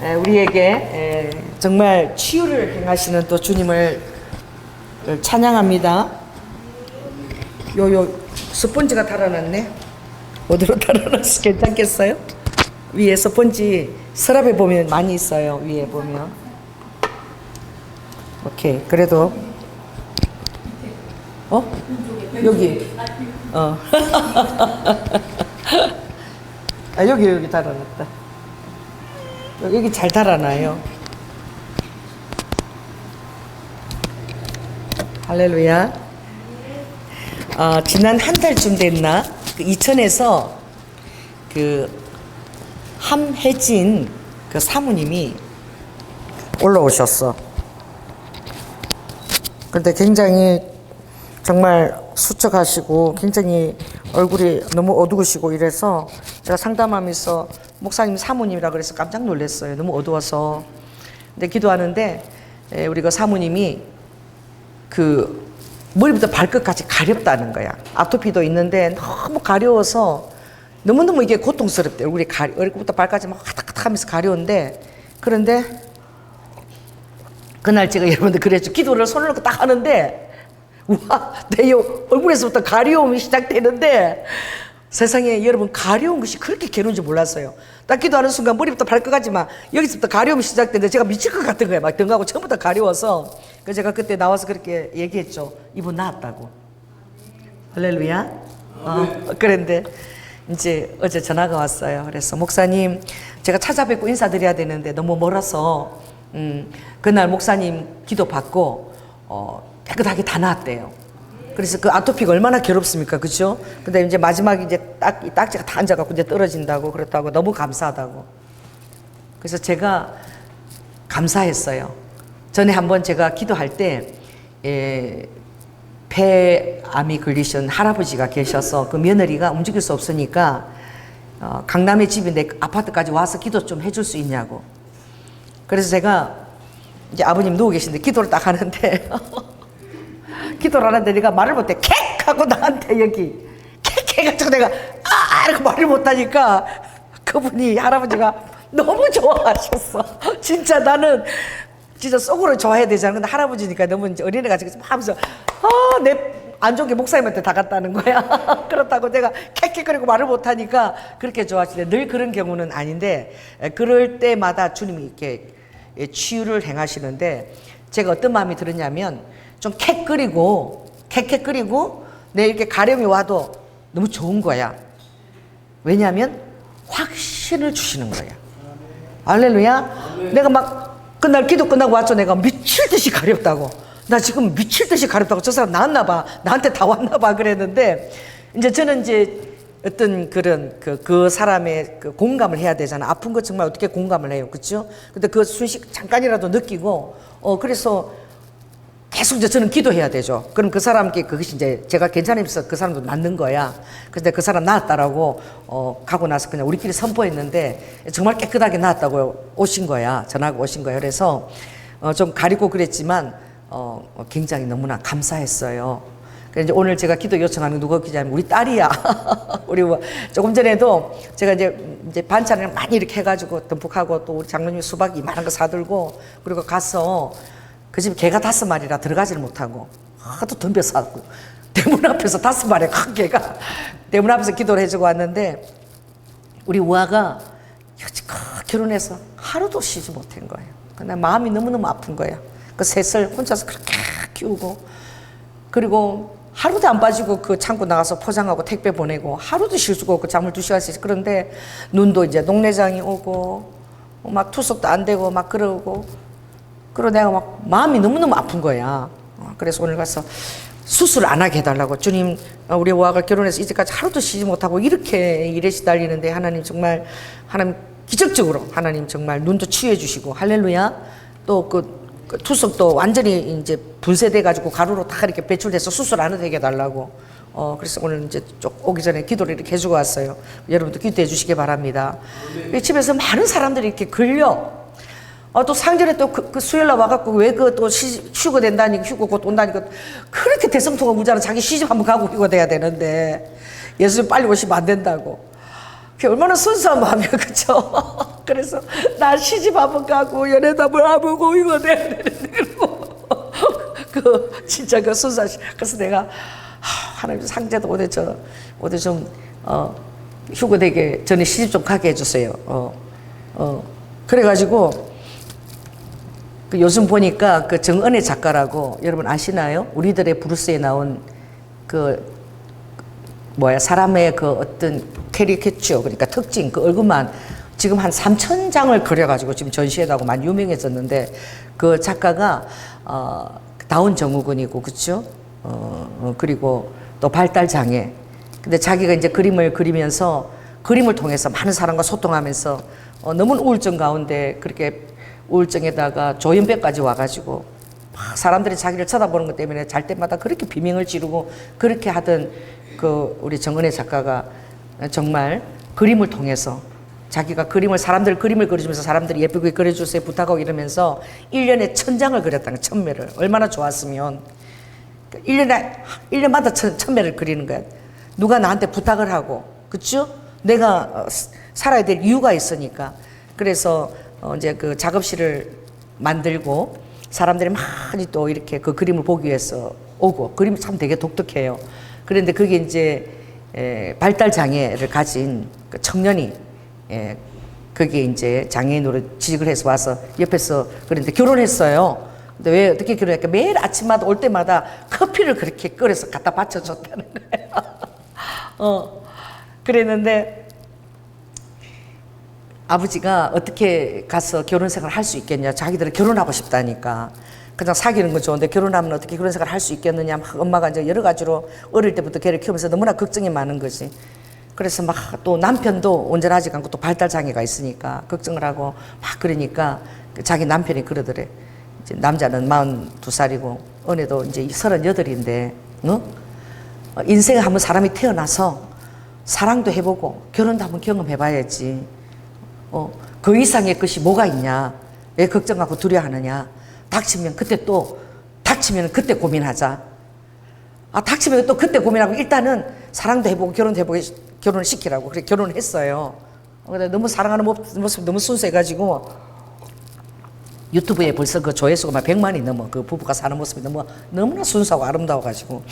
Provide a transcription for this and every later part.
우리에게 정말 치유를 행하시는 또 주님을 찬양합니다. 요 스펀지가 달아났네. 어디로 달아났어? 괜찮겠어요? 위에 스펀지 서랍에 보면 많이 있어요. 위에 보면. 오케이. 그래도 여기 여기 달아놨다. 여기 잘 달아놔요. 할렐루야. 지난 한 달쯤 됐나? 그 이천에서 그 함혜진 그 사모님이 올라오셨어. 근데 굉장히 정말 수척하시고 굉장히 얼굴이 너무 어두우시고 이래서 제가 상담하면서 목사님 사모님이라 그래서 깜짝 놀랐어요. 너무 어두워서. 근데 기도하는데 우리 그 사모님이 그 머리부터 발끝까지 가렵다는 거야. 아토피도 있는데 너무 가려워서 너무너무 이게 고통스럽대. 얼굴부터 발까지 막 화닥화닥 하면서 가려운데, 그런데 그날 제가 여러분들 그랬죠. 기도를 손을 놓고 딱 하는데 와, 내 얼굴에서부터 가려움이 시작되는데, 세상에 여러분, 가려운 것이 그렇게 괴로운지 몰랐어요. 딱 기도하는 순간 머리부터 발끝까지 막 여기서부터 가려움이 시작되는데 제가 미칠 것 같은 거예요. 막 등하고 처음부터 가려워서. 그래서 제가 그때 나와서 그렇게 얘기했죠. 이분 나았다고. 할렐루야. 그런데 이제 어제 전화가 왔어요. 그래서 목사님, 제가 찾아뵙고 인사드려야 되는데 너무 멀어서 그날 목사님 기도 받고 깨끗하게 다 나았대요. 그래서 그 아토피가 얼마나 괴롭습니까, 그죠? 근데 이제 마지막에 이제 이 딱지가 다 앉아갖고 이제 떨어진다고 그렇다고 너무 감사하다고. 그래서 제가 감사했어요. 전에 한번 제가 기도할 때 폐암이 걸리신 할아버지가 계셔서 그 며느리가 움직일 수 없으니까 강남의 집에 내 아파트까지 와서 기도 좀 해줄 수 있냐고. 그래서 제가 이제 아버님 누워 계신데 기도를 딱 하는데 기도를 하는데 내가 말을 못해. 캑! 하고 나한테 여기 캑! 해가지고 내가 이렇게 말을 못하니까 그분이 할아버지가 너무 좋아하셨어. 진짜 나는 진짜 속으로 좋아해야 되잖아. 근데 할아버지니까 너무 이제 어린애가 지금 막 하면서 내 안 좋은 게 목사님한테 다 갔다는 거야. 그렇다고 내가 캑캑거리고 말을 못하니까 그렇게 좋아하시는데, 늘 그런 경우는 아닌데 그럴 때마다 주님이 이렇게 치유를 행하시는데, 제가 어떤 마음이 들었냐면 좀 캑거리고 내 이렇게 가려움이 와도 너무 좋은 거야. 왜냐하면 확신을 주시는 거야. 할렐루야. 내가 막 그날 기도 끝나고 왔죠. 내가 미칠 듯이 가렵다고. 나 지금 미칠 듯이 가렵다고. 저 사람 나았나 봐. 나한테 다 왔나 봐. 그랬는데 이제 저는 이제 어떤 그런 그 사람의 그 공감을 해야 되잖아. 아픈 거 정말 어떻게 공감을 해요, 그렇죠? 근데 그 순식 잠깐이라도 느끼고 그래서 계속 이제 저는 기도해야 되죠. 그럼 그 사람께 그것이 이제 제가 괜찮으면서 그 사람도 낫는 거야. 근데 그 사람 나았다라고 가고 나서 그냥 우리끼리 선포했는데 정말 깨끗하게 나았다고 오신 거야. 전화가 오신 거예요. 그래서 좀 가리고 그랬지만 굉장히 너무나 감사했어요. 그래서 이제 오늘 제가 기도 요청하는 게 누가 기자면 우리 딸이야. 우리 조금 전에도 제가 이제 반찬을 많이 이렇게 해가지고 듬뿍하고 또 우리 장로님 수박 이만한 거 사들고 그리고 가서 그 집 개가 5마리라 들어가지를 못하고 하도 덤벼싸고 대문 앞에서 5마리 큰 개가 대문 앞에서 기도를 해주고 왔는데, 우리 우아가 여지껏 결혼해서 하루도 쉬지 못한 거예요. 근데 마음이 너무너무 아픈 거야. 그 셋을 혼자서 그렇게 키우고, 그리고 하루도 안 빠지고 그 창고 나가서 포장하고 택배 보내고 하루도 쉴 수가 없고 잠을 2시간씩. 그런데 눈도 이제 녹내장이 오고 막 투석도 안 되고 막 그러고 내가 막 마음이 너무너무 아픈 거야. 그래서 오늘 가서 수술 안 하게 해달라고. 주님, 우리 우아가 결혼해서 이제까지 하루도 쉬지 못하고 이렇게 일에 시달리는데 하나님 정말, 하나님 기적적으로 하나님 정말 눈도 치유해 주시고, 할렐루야. 또 그 투석도 완전히 이제 분쇄돼 가지고 가루로 다 이렇게 배출돼서 수술 안 하게 해달라고. 그래서 오늘 이제 쭉 오기 전에 기도를 이렇게 해주고 왔어요. 여러분도 기도해 주시기 바랍니다. 집에서 많은 사람들이 이렇게 걸려. 또 상전에 또 그 수혈라 와갖고 왜 그 또 휴거 된다니까, 휴거 곧 온다니까 그렇게 대성통곡 무자로 자기 시집 한번 가고 휴거 돼야 되는데 예수님 빨리 오시면 안 된다고. 그게 얼마나 순수한 마음이야, 그쵸? 그래서 나 시집 한번 가고 연애도 한번 해보고 이거 내야 되는데 그러고 그 진짜 그 순수한 그래서 내가 하나님 상제도 어디 좀 휴가 되게 전에 시집 좀 가게 해주세요. 그래가지고 그 요즘 보니까 그 정은혜 작가라고 여러분 아시나요? 우리들의 브루스에 나온 그 사람의 그 어떤 캐리케처 그러니까 특징 그 얼굴만 지금 한 3,000장을 그려가지고 지금 전시회도 많이 유명해졌는데 그 작가가 다운 증후군이고 그렇죠? 그리고 또 발달 장애. 근데 자기가 이제 그림을 그리면서 그림을 통해서 많은 사람과 소통하면서 너무 우울증 가운데 그렇게 우울증에다가 조현병까지 와가지고 막 사람들이 자기를 쳐다보는 것 때문에 잘 때마다 그렇게 비명을 지르고 그렇게 하던 그 우리 정은혜 작가가 정말 그림을 통해서 자기가 사람들 그림을 그려주면서 사람들이 예쁘게 그려주세요 부탁하고 이러면서 1년에 1,000장을 그렸다는 거야, 1,000매를. 얼마나 좋았으면. 1년마다 1,000매를 그리는 거야. 누가 나한테 부탁을 하고, 그쵸? 내가 살아야 될 이유가 있으니까. 그래서 이제 그 작업실을 만들고 사람들이 많이 또 이렇게 그 그림을 보기 위해서 오고, 그림이 참 되게 독특해요. 그런데 그게 이제 발달 장애를 가진 그 청년이 그게 이제 장애인으로 취직을 해서 와서 옆에서 그런데 결혼했어요. 근데 왜 어떻게 결혼했까? 매일 아침마다 올 때마다 커피를 그렇게 끓여서 갖다 바쳐줬다는 거예요. 그랬는데 아버지가 어떻게 가서 결혼 생활을 할 수 있겠냐? 자기들은 결혼하고 싶다니까. 그냥 사귀는 건 좋은데 결혼하면 어떻게 결혼 생활을 할 수 있겠느냐? 막 엄마가 이제 여러 가지로 어릴 때부터 걔를 키우면서 너무나 걱정이 많은 거지. 그래서 막 또 남편도 온전하지 않고 또 발달 장애가 있으니까 걱정을 하고 막 그러니까 자기 남편이 그러더래. 이제 남자는 42살이고 언니도 이제 38인데 인생에 한번 사람이 태어나서 사랑도 해보고 결혼도 한번 경험해봐야지. 그 이상의 것이 뭐가 있냐? 왜 걱정하고 두려워하느냐? 닥치면 그때 고민하자. 닥치면 또 그때 고민하고 일단은 사랑도 해보고 결혼도 해보고 결혼을 시키라고. 그래 결혼을 했어요. 근데 너무 사랑하는 모습이 너무 순수해가지고 유튜브에 벌써 그 조회수가 막 100만이 넘어. 그 부부가 사는 모습이 너무나 순수하고 아름다워가지고.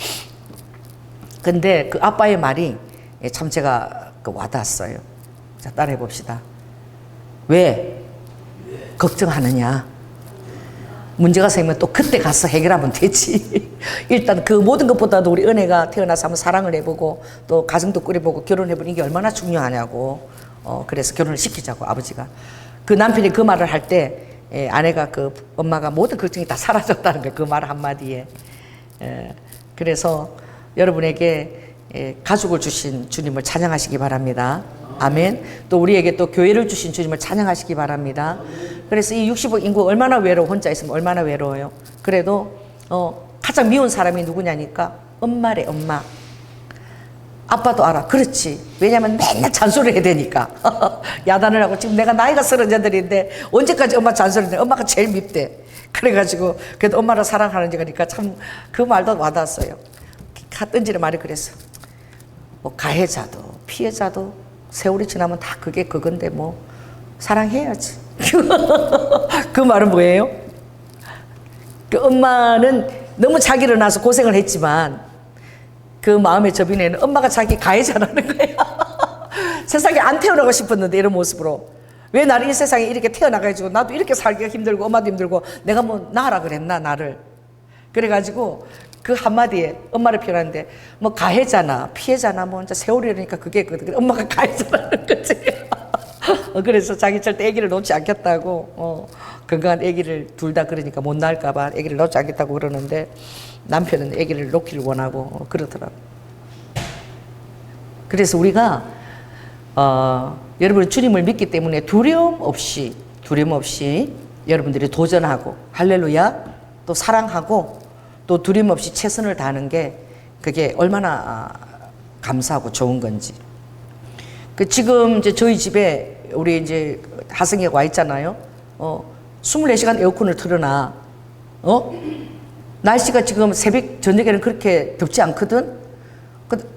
근데 그 아빠의 말이 참 제가 와닿았어요. 자, 따라해 봅시다. 왜 걱정하느냐? 문제가 생기면 또 그때 가서 해결하면 되지. 일단 그 모든 것보다도 우리 은혜가 태어나서 한번 사랑을 해보고 또 가정도 꾸려보고 결혼해보는 게 얼마나 중요하냐고. 그래서 결혼을 시키자고 아버지가. 그 남편이 그 말을 할 때 아내가 그 엄마가 모든 걱정이 다 사라졌다는 거예요. 그 말 한마디에. 그래서 여러분에게 가족을 주신 주님을 찬양하시기 바랍니다. 아멘. 또 우리에게 또 교회를 주신 주님을 찬양하시기 바랍니다. 그래서 이 60억 인구 얼마나 외로워. 혼자 있으면 얼마나 외로워요. 그래도 가장 미운 사람이 누구냐니까 엄마래. 엄마. 아빠도 알아. 그렇지. 왜냐면 맨날 잔소리를 해야 되니까. 야단을 하고 지금 내가 나이가 38인데 언제까지 엄마 잔소리를 해. 엄마가 제일 밉대. 그래가지고 그래도 엄마를 사랑하는지 그러니까 참 그 말도 와닿았어요. 던지는 말이 그랬어. 뭐 가해자도 피해자도 세월이 지나면 다 그게 그건데 뭐 사랑해야지. 그 말은 뭐예요? 그 엄마는 너무 자기를 낳아서 고생을 했지만 그 마음의 저변에는 엄마가 자기 가해자라는 거야. 세상에 안 태어나고 싶었는데 이런 모습으로 왜 나를 이 세상에 이렇게 태어나가지고 나도 이렇게 살기가 힘들고 엄마도 힘들고 내가 뭐 낳으라 그랬나 나를. 그래가지고 그 한마디에 엄마를 표현하는데 뭐 가해자나 피해자나 뭐 이제 세월이 이러니까 그게 엄마가 가해자라는 거지. 그래서 자기 절대 아기를 놓지 않겠다고 건강한 아기를 둘 다 그러니까 못 낳을까 봐 아기를 놓지 않겠다고 그러는데 남편은 아기를 놓기를 원하고 그러더라고. 그래서 우리가 여러분 주님을 믿기 때문에 두려움 없이 여러분들이 도전하고 할렐루야 또 사랑하고 또 두려움 없이 최선을 다하는 게 그게 얼마나 감사하고 좋은 건지. 지금 이제 저희 집에 우리 이제 하승이가 와 있잖아요. 24시간 에어컨을 틀어놔. 날씨가 지금 새벽 저녁에는 그렇게 덥지 않거든.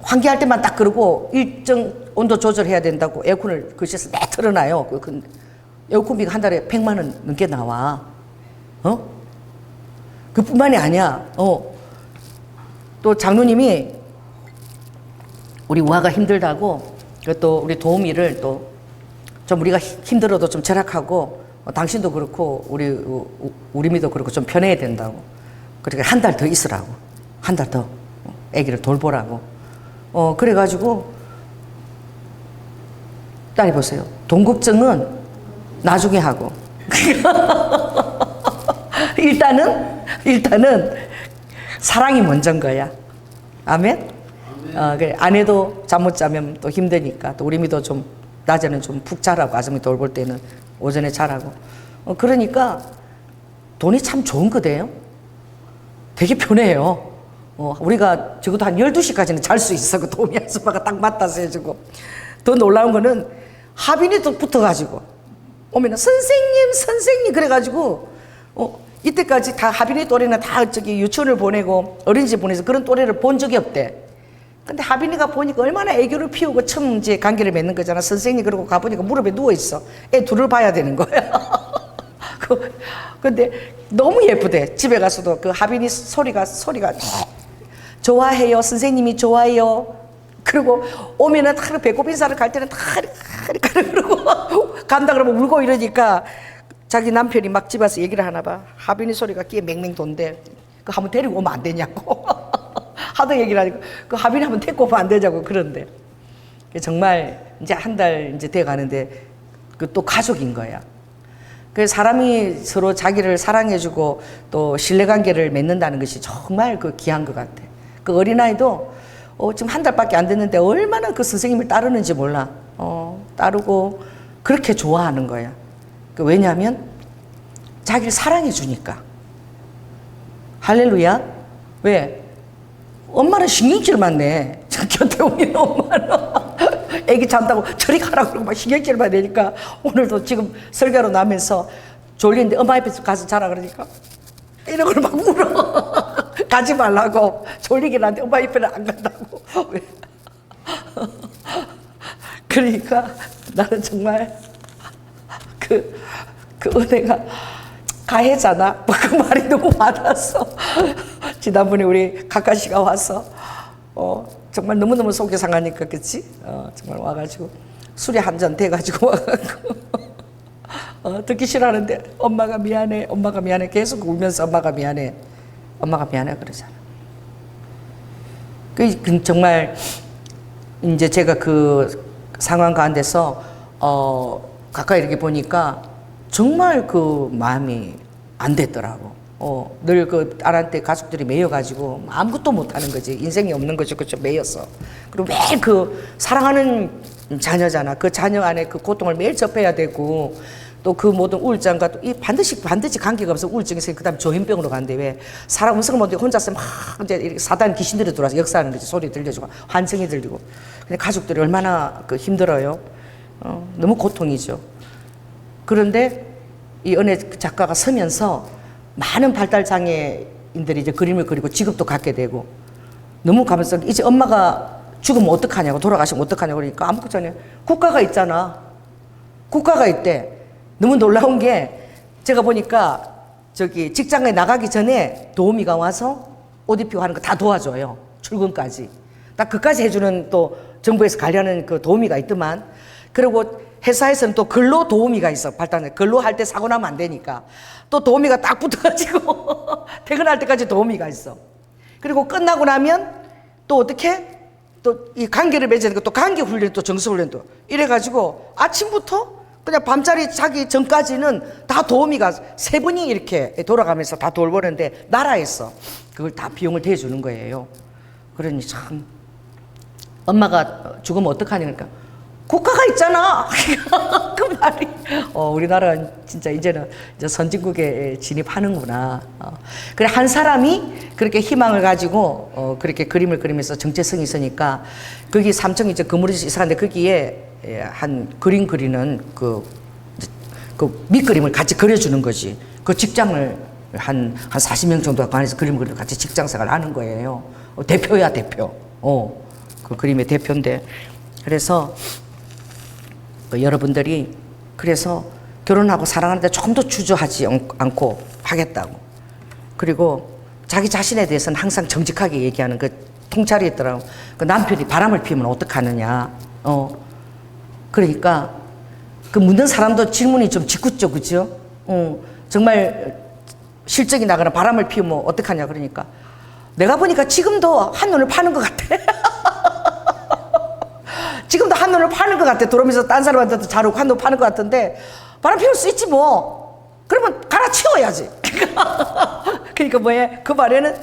환기할 때만 딱 그러고 일정 온도 조절해야 된다고 에어컨을 그 시에서 내 틀어놔요. 에어컨비가 한 달에 100만 원 넘게 나와. 그뿐만이 아니야. 또 장로님이 우리 우아가 힘들다고 또 우리 도우미를 또 좀 우리가 힘들어도 좀 절약하고 당신도 그렇고 우리미도 그렇고 좀 편해야 된다고. 그러니까 한 달 더 있으라고. 한 달 더 아기를 돌보라고. 그래가지고 딸이 보세요. 돈 걱정은 나중에 하고 일단은 사랑이 먼저인 거야. 아멘. 그래. 아내도 잠 못 자면 또 힘드니까 또 우리미도 좀 낮에는 좀 푹 자라고 아줌이 돌볼 때는 오전에 자라고. 그러니까 돈이 참 좋은 거대요. 되게 편해요. 우리가 적어도 한 12시까지는 잘 수 있어. 그 도우미 아줌마가 딱 맡아서 해주고. 더 놀라운 거는 하빈이 또 붙어가지고 오면은 선생님 그래가지고 이때까지 다 하빈이 또래는 다 저기 유치원을 보내고 어린이집 보내서 그런 또래를 본 적이 없대. 근데 하빈이가 보니까 얼마나 애교를 피우고 처음 이제 관계를 맺는 거잖아. 선생님 그러고 가보니까 무릎에 누워있어. 애 둘을 봐야 되는 거야. 근데 너무 예쁘대. 집에 가서도 그 하빈이 소리가 좋아해요. 선생님이 좋아해요. 그리고 오면은 다 배꼽 인사를 갈 때는 다 그러고 간다 그러면 울고 이러니까 자기 남편이 막 집에 와서 얘기를 하나 봐. 하빈이 소리가 귀에 맹맹 돈대. 그 한번 데리고 오면 안 되냐고. 하도 얘기를 하니까 그 하빈이 한번 데리고 오면 안 되냐고 그런데. 정말 이제 한 달 이제 돼 가는데 그 또 가족인 거야. 그 사람이 서로 자기를 사랑해주고 또 신뢰관계를 맺는다는 것이 정말 그 귀한 것 같아. 그 어린아이도 지금 한 달밖에 안 됐는데 얼마나 그 선생님을 따르는지 몰라. 따르고 그렇게 좋아하는 거야. 왜냐하면 자기를 사랑해 주니까. 할렐루야. 왜? 엄마는 신경질만 내. 곁에 오면 엄마는 애기 잔다고 저리 가라고 그러고 막 신경질만 내니까 오늘도 지금 설교로 나면서 졸리는데 엄마 옆에서 가서 자라 그러니까 이러고 막 울어. 가지 말라고. 졸리긴 한데 엄마 옆에는 안 간다고. 그러니까 나는 정말 그 은혜가 가해잖아. 그 말이 너무 와닿았어. 지난번에 우리 가까씨가 와서 정말 너무너무 속이 상하니까 그치? 정말 와가지고 술이 한 잔 돼가지고 와가지고 듣기 싫어하는데 엄마가 미안해 계속 울면서 엄마가 미안해 그러잖아. 정말 이제 제가 그 상황 가운데서 가까이 이렇게 보니까 정말 그 마음이 안 됐더라고. 늘 그 딸한테 가족들이 매여가지고 아무것도 못하는 거지. 인생이 없는 거지. 그쵸? 매였어. 그리고 매일 그 사랑하는 자녀잖아. 그 자녀 안에 그 고통을 매일 접해야 되고 또 그 모든 우울증과 또 이 반드시 관계가 없어. 우울증이 있으니 그 다음에 조현병으로 간대. 왜? 사람 음성을 못 듣고 혼자서 막 이제 이렇게 사단 귀신들이 들어와서 역사하는 거지. 소리 들려주고 환청이 들리고. 근데 가족들이 얼마나 그 힘들어요. 너무 고통이죠. 그런데 이 은혜 작가가 서면서 많은 발달장애인들이 이제 그림을 그리고 직업도 갖게 되고 너무 가면서 이제 엄마가 죽으면 어떡하냐고 돌아가시면 어떡하냐고 그러니까 아무것도 아니에요. 국가가 있잖아. 국가가 있대. 너무 놀라운 게 제가 보니까 저기 직장에 나가기 전에 도우미가 와서 옷 입히고 하는 거 다 도와줘요. 출근까지. 딱 그까지 해주는 또 정부에서 관리하는 그 도우미가 있더만. 그리고 회사에서는 또 근로 도우미가 있어. 발달장애. 근로할 때 사고 나면 안 되니까. 또 도우미가 딱 붙어가지고 퇴근할 때까지 도우미가 있어. 그리고 끝나고 나면 또 어떻게? 또 이 관계를 맺으니까 또 관계 훈련, 또 정서 훈련도. 이래가지고 아침부터 그냥 밤자리 자기 전까지는 다 도우미가 세 분이 이렇게 돌아가면서 다 돌보는데 나라에서 그걸 다 비용을 대주는 거예요. 그러니 참 엄마가 죽으면 어떡하니 그러니까 국가가 있잖아. 그 말이 우리나라는 진짜 이제는 이제 선진국에 진입하는구나. 그래 한 사람이 그렇게 희망을 가지고 그렇게 그림을 그리면서 정체성이 있으니까 거기 삼청이 이제 건물이 있었는데 거기에 한 그림 그리는 그 밑그림을 같이 그려주는 거지. 그 직장을 한 40명 정도가 관해서 그림을 그리고 같이 직장 생활을 하는 거예요. 대표야 대표. 그 그림의 대표인데, 그래서 여러분들이 그래서 결혼하고 사랑하는데 조금 더 주저하지 않고 하겠다고. 그리고 자기 자신에 대해서는 항상 정직하게 얘기하는 그 통찰이 있더라고. 그 남편이 바람을 피우면 어떡하느냐. 그러니까 그 묻는 사람도 질문이 좀 짓궂죠, 그죠? 정말 실적이 나거나 바람을 피우면 어떡하냐. 그러니까 내가 보니까 지금도 한눈을 파는 것 같아. 지금도 한눈을 파는 것 같아. 돌아오면서 딴 사람한테도 자르고 한눈 파는 것 같은데, 바람 피울 수 있지 뭐. 그러면 갈아치워야지. 그러니까 뭐해? 그 말에는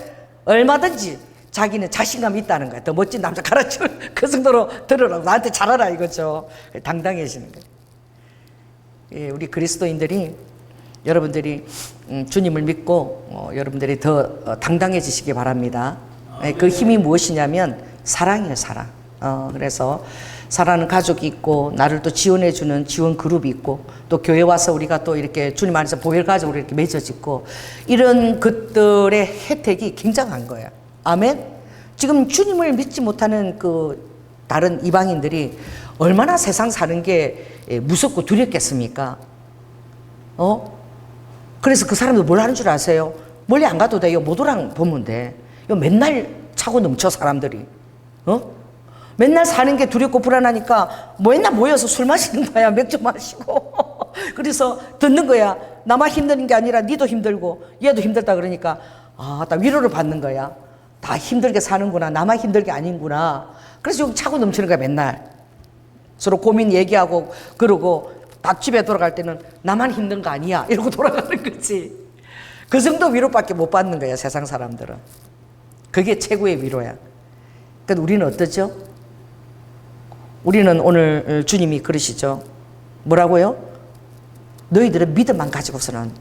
얼마든지 자기는 자신감이 있다는 거야. 더 멋진 남자 갈아치울 그 정도로 들으라고. 나한테 잘하라 이거죠. 당당해지는 거예요. 예, 우리 그리스도인들이, 여러분들이 주님을 믿고 여러분들이 더 당당해지시기 바랍니다. 예, 그 힘이 무엇이냐면 사랑이에요, 사랑. 그래서 사랑하는 가족이 있고, 나를 또 지원해주는 지원 그룹이 있고, 또 교회 와서 우리가 또 이렇게 주님 안에서 보혈 가족으로 이렇게 맺어지고, 이런 것들의 혜택이 굉장한 거예요. 아멘. 지금 주님을 믿지 못하는 그 다른 이방인들이 얼마나 세상 사는 게 무섭고 두렵겠습니까? 그래서 그 사람들 뭘 하는 줄 아세요? 멀리 안 가도 돼요. 모도랑 보면 돼. 맨날 차고 넘쳐 사람들이. 맨날 사는 게 두렵고 불안하니까 맨날 모여서 술 마시는 거야. 맥주 마시고. 그래서 듣는 거야. 나만 힘드는 게 아니라 니도 힘들고 얘도 힘들다 그러니까 다 위로를 받는 거야. 다 힘들게 사는구나. 나만 힘들 게 아닌구나. 그래서 여기 차고 넘치는 거야. 맨날 서로 고민 얘기하고 그러고, 딱 집에 돌아갈 때는 나만 힘든 거 아니야 이러고 돌아가는 거지. 그 정도 위로밖에 못 받는 거야, 세상 사람들은. 그게 최고의 위로야. 그러니까 우리는 어떠죠? 우리는 오늘 주님이 그러시죠. 뭐라고요? 너희들은 믿음만 가지고서는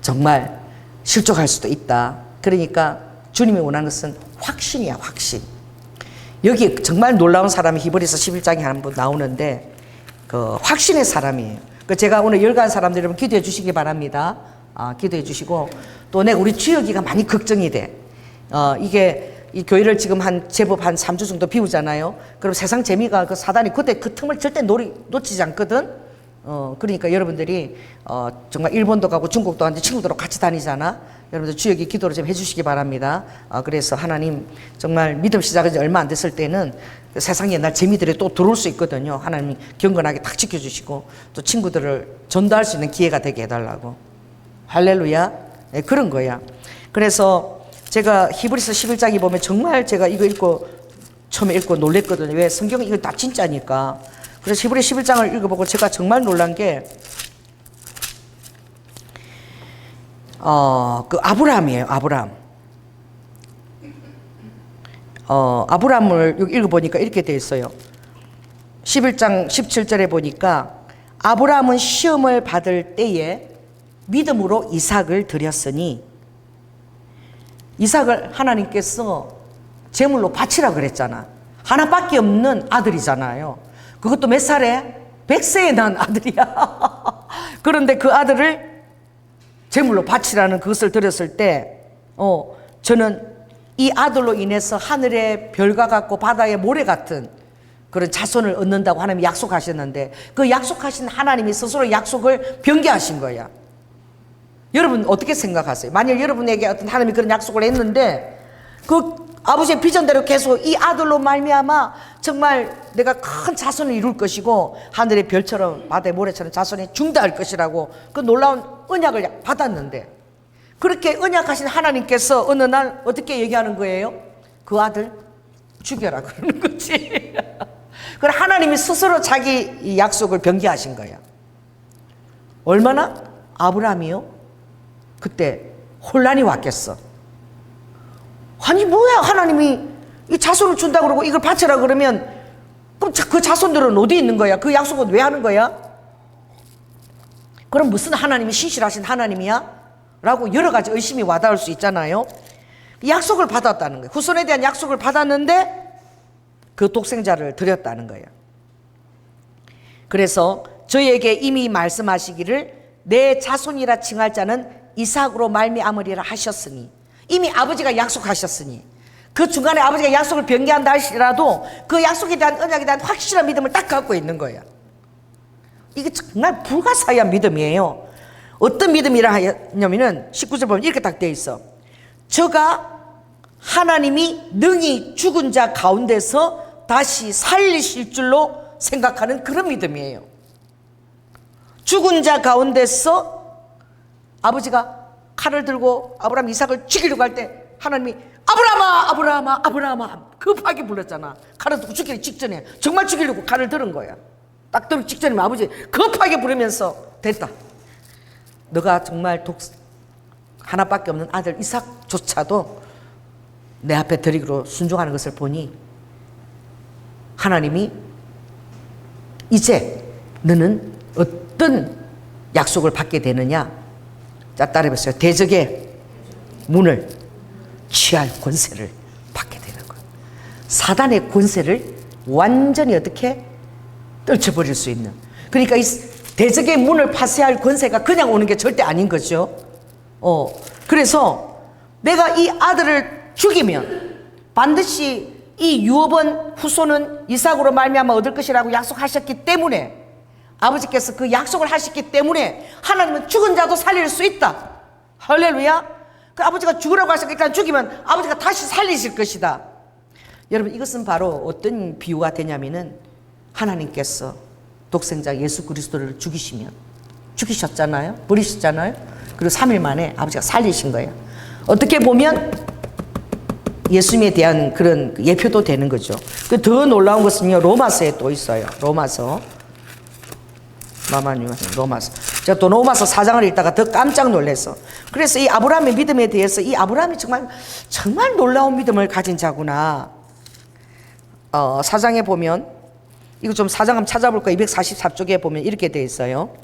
정말 실족할 수도 있다. 그러니까 주님이 원하는 것은 확신이야, 확신. 여기 정말 놀라운 사람이 히브리서 11장에 한 분 나오는데, 그 확신의 사람이에요. 그 제가 오늘 열간 사람들 여러분 기도해 주시기 바랍니다. 기도해 주시고, 또 내가 우리 주혁이가 많이 걱정이 돼. 이게 이 교회를 지금 제법 한 3주 정도 비우잖아요. 그럼 세상 재미가 그 사단이 그때 그 틈을 절대 놓치지 않거든. 그러니까 여러분들이 정말 일본도 가고 중국도 가는데 친구들하고 같이 다니잖아. 여러분들 주역이 기도를 좀 해주시기 바랍니다. 그래서 하나님 정말 믿음 시작한 지 얼마 안 됐을 때는 세상 옛날 재미들이 또 들어올 수 있거든요. 하나님이 경건하게 딱 지켜주시고 또 친구들을 전도할 수 있는 기회가 되게 해달라고. 할렐루야. 네, 그런 거야. 그래서 제가 히브리서 11장에 보면 정말 제가 이거 처음에 읽고 놀랬거든요. 왜? 성경은 이거 다 진짜니까. 그래서 히브리 11장을 읽어보고 제가 정말 놀란 게, 그 아브라함이에요, 아브라함. 아브라함을 여기 읽어보니까 이렇게 되어 있어요. 11장 17절에 보니까 아브라함은 시험을 받을 때에 믿음으로 이삭을 드렸으니, 이삭을 하나님께서 제물로 바치라 그랬잖아. 하나밖에 없는 아들이잖아요. 그것도 몇 살에? 100세에 난 아들이야. 그런데 그 아들을 제물로 바치라는 그것을 드렸을 때, 저는 이 아들로 인해서 하늘의 별과 같고 바다의 모래 같은 그런 자손을 얻는다고 하나님이 약속하셨는데, 그 약속하신 하나님이 스스로 약속을 변개하신 거야. 여러분 어떻게 생각하세요? 만일 여러분에게 어떤 하나님이 그런 약속을 했는데, 그 아버지의 비전대로 계속 이 아들로 말미암아 정말 내가 큰 자손을 이룰 것이고 하늘의 별처럼 바다의 모래처럼 자손이 중대할 것이라고 그 놀라운 언약을 받았는데, 그렇게 언약하신 하나님께서 어느 날 어떻게 얘기하는 거예요? 그 아들 죽여라 그러는 거지. 그래, 하나님이 스스로 자기 이 약속을 변개하신 거야. 얼마나? 아브라함이요? 그때 혼란이 왔겠어. 아니 뭐야, 하나님이 이 자손을 준다 그러고 이걸 바쳐라 그러면 그럼 그 자손들은 어디 있는 거야? 그 약속은 왜 하는 거야? 그럼 무슨 하나님이 신실하신 하나님이야? 라고 여러 가지 의심이 와닿을 수 있잖아요. 약속을 받았다는 거예요. 후손에 대한 약속을 받았는데 그 독생자를 드렸다는 거예요. 그래서 저에게 이미 말씀하시기를 내 자손이라 칭할 자는 이삭으로 말미암으리라 하셨으니, 이미 아버지가 약속하셨으니 그 중간에 아버지가 약속을 변개한다 할지라도 그 약속에 대한 언약에 대한 확실한 믿음을 딱 갖고 있는 거예요. 이게 정말 불가사의한 믿음이에요. 어떤 믿음이라 하냐면은 19절 보면 이렇게 딱 되어 있어. 저가 하나님이 능히 죽은 자 가운데서 다시 살리실 줄로 생각하는 그런 믿음이에요. 죽은 자 가운데서 아버지가 칼을 들고 아브라함 이삭을 죽이려고 할 때 하나님이 아브라함아 아브라함아 아브라함아 급하게 불렀잖아. 칼을 들고 죽이기 직전에 정말 죽이려고 칼을 들은 거야. 딱 들기 직전에 아버지 급하게 부르면서 됐다. 너가 정말 하나밖에 없는 아들 이삭조차도 내 앞에 드리기로 순종하는 것을 보니 하나님이 이제 너는 어떤 약속을 받게 되느냐. 자, 따라해보세요. 대적의 문을 취할 권세를 받게 되는 거예요. 사단의 권세를 완전히 어떻게 떨쳐버릴 수 있는. 그러니까 이 대적의 문을 파쇄할 권세가 그냥 오는 게 절대 아닌 거죠. 그래서 내가 이 아들을 죽이면 반드시 이 유업은 후손은 이삭으로 말미암아 얻을 것이라고 약속하셨기 때문에 아버지께서 그 약속을 하셨기 때문에 하나님은 죽은 자도 살릴 수 있다. 할렐루야. 그 아버지가 죽으라고 하셨으니까 죽이면 아버지가 다시 살리실 것이다. 여러분, 이것은 바로 어떤 비유가 되냐면은 하나님께서 독생자 예수 그리스도를 죽이셨잖아요. 버리셨잖아요. 그리고 3일 만에 아버지가 살리신 거예요. 어떻게 보면 예수님에 대한 그런 예표도 되는 거죠. 그 더 놀라운 것은요, 로마서에 또 있어요. 로마서. 제가 또 로마서 4장을 읽다가 더 깜짝 놀랐어. 그래서 이 아브라함의 믿음에 대해서 이 아브라함이 정말 놀라운 믿음을 가진 자구나. 4장에 보면 이거 좀 4장 한번 찾아볼까? 244쪽에 보면 이렇게 되어 있어요.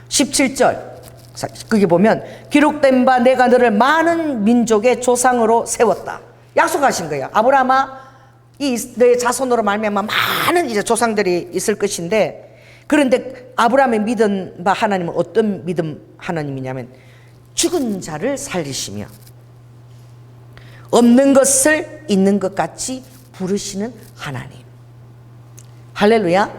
17절 거기 보면 기록된 바 내가 너를 많은 민족의 조상으로 세웠다. 약속하신 거예요. 아브라함아, 이 너의 자손으로 말미암아 많은 이제 조상들이 있을 것인데, 그런데 아브라함의 믿은 바 하나님은 어떤 믿음 하나님이냐면 죽은 자를 살리시며 없는 것을 있는 것 같이 부르시는 하나님. 할렐루야.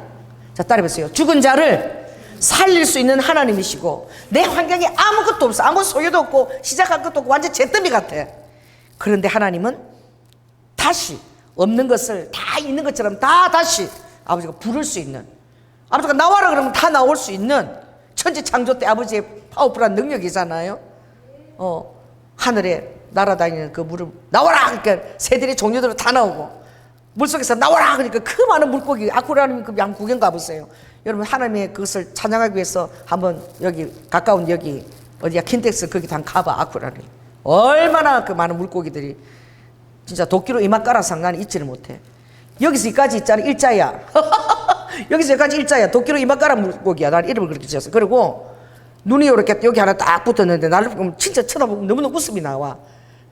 자, 따라해보세요. 죽은 자를 살릴 수 있는 하나님이시고 내 환경에 아무것도 없어. 아무 소유도 없고 시작할 것도 없고 완전 잿더미 같아. 그런데 하나님은 다시 없는 것을 다 있는 것처럼 다시 아버지가 부를 수 있는, 아버지가 나와라 그러면 다 나올 수 있는 천지 창조 때 아버지의 파워풀한 능력이잖아요. 하늘에 날아다니는 그 물을 나와라 그러니까 새들이 종류대로 다 나오고, 물속에서 나와라 그러니까 그 많은 물고기 아쿠아리움 그 양 구경 가보세요. 여러분, 하나님의 그것을 찬양하기 위해서 한번 여기 가까운 여기 어디야 킨텍스 거기 다 가봐. 아쿠아리움 얼마나 그 많은 물고기들이 진짜 도끼로 이마 깔아서 나는 잊지를 못해. 여기서 여기까지 있잖아 일자야. 여기서 여기까지 일자야. 도끼로 이마 깔아 물고기야. 난 이름을 그렇게 지었어. 그리고 눈이 이렇게 여기 하나 딱 붙었는데 나를 보면 진짜 쳐다보면 너무너무 웃음이 나와.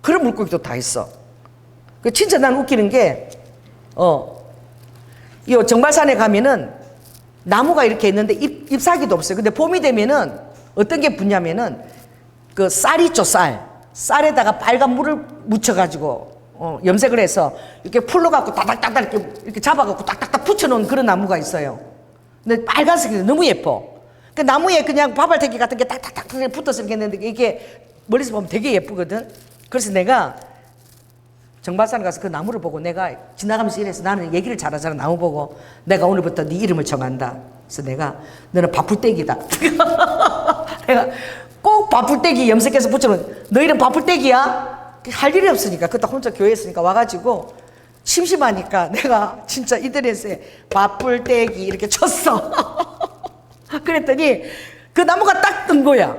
그런 물고기도 다 있어. 그 진짜 난 웃기는 게 이 정발산에 가면은 나무가 이렇게 있는데 잎사귀도 없어요. 근데 봄이 되면은 어떤 게 붙냐면은 그 쌀 있죠, 쌀에다가 빨간 물을 묻혀가지고 염색을 해서 이렇게 풀로 갖고 따닥따닥 이렇게 잡아갖고 딱딱딱 붙여놓은 그런 나무가 있어요. 근데 빨간색이 너무 예뻐. 그 나무에 그냥 바발대기 같은 게 딱딱딱 붙어서 이렇게 했는데 이게 멀리서 보면 되게 예쁘거든. 그래서 내가 정발산 가서 그 나무를 보고 내가 지나가면서 이래서 나는 얘기를 잘하잖아. 나무 보고 내가 오늘부터 네 이름을 정한다. 그래서 내가 너는 바풀떼기다. 내가 꼭 바풀떼기 염색해서 붙여놓은 너 이름 바풀떼기야? 할 일이 없으니까 그때 혼자 교회에 있으니까 와가지고 심심하니까 내가 진짜 인터넷에 바풀떼기 이렇게 쳤어. 그랬더니 그 나무가 딱 뜬 거야.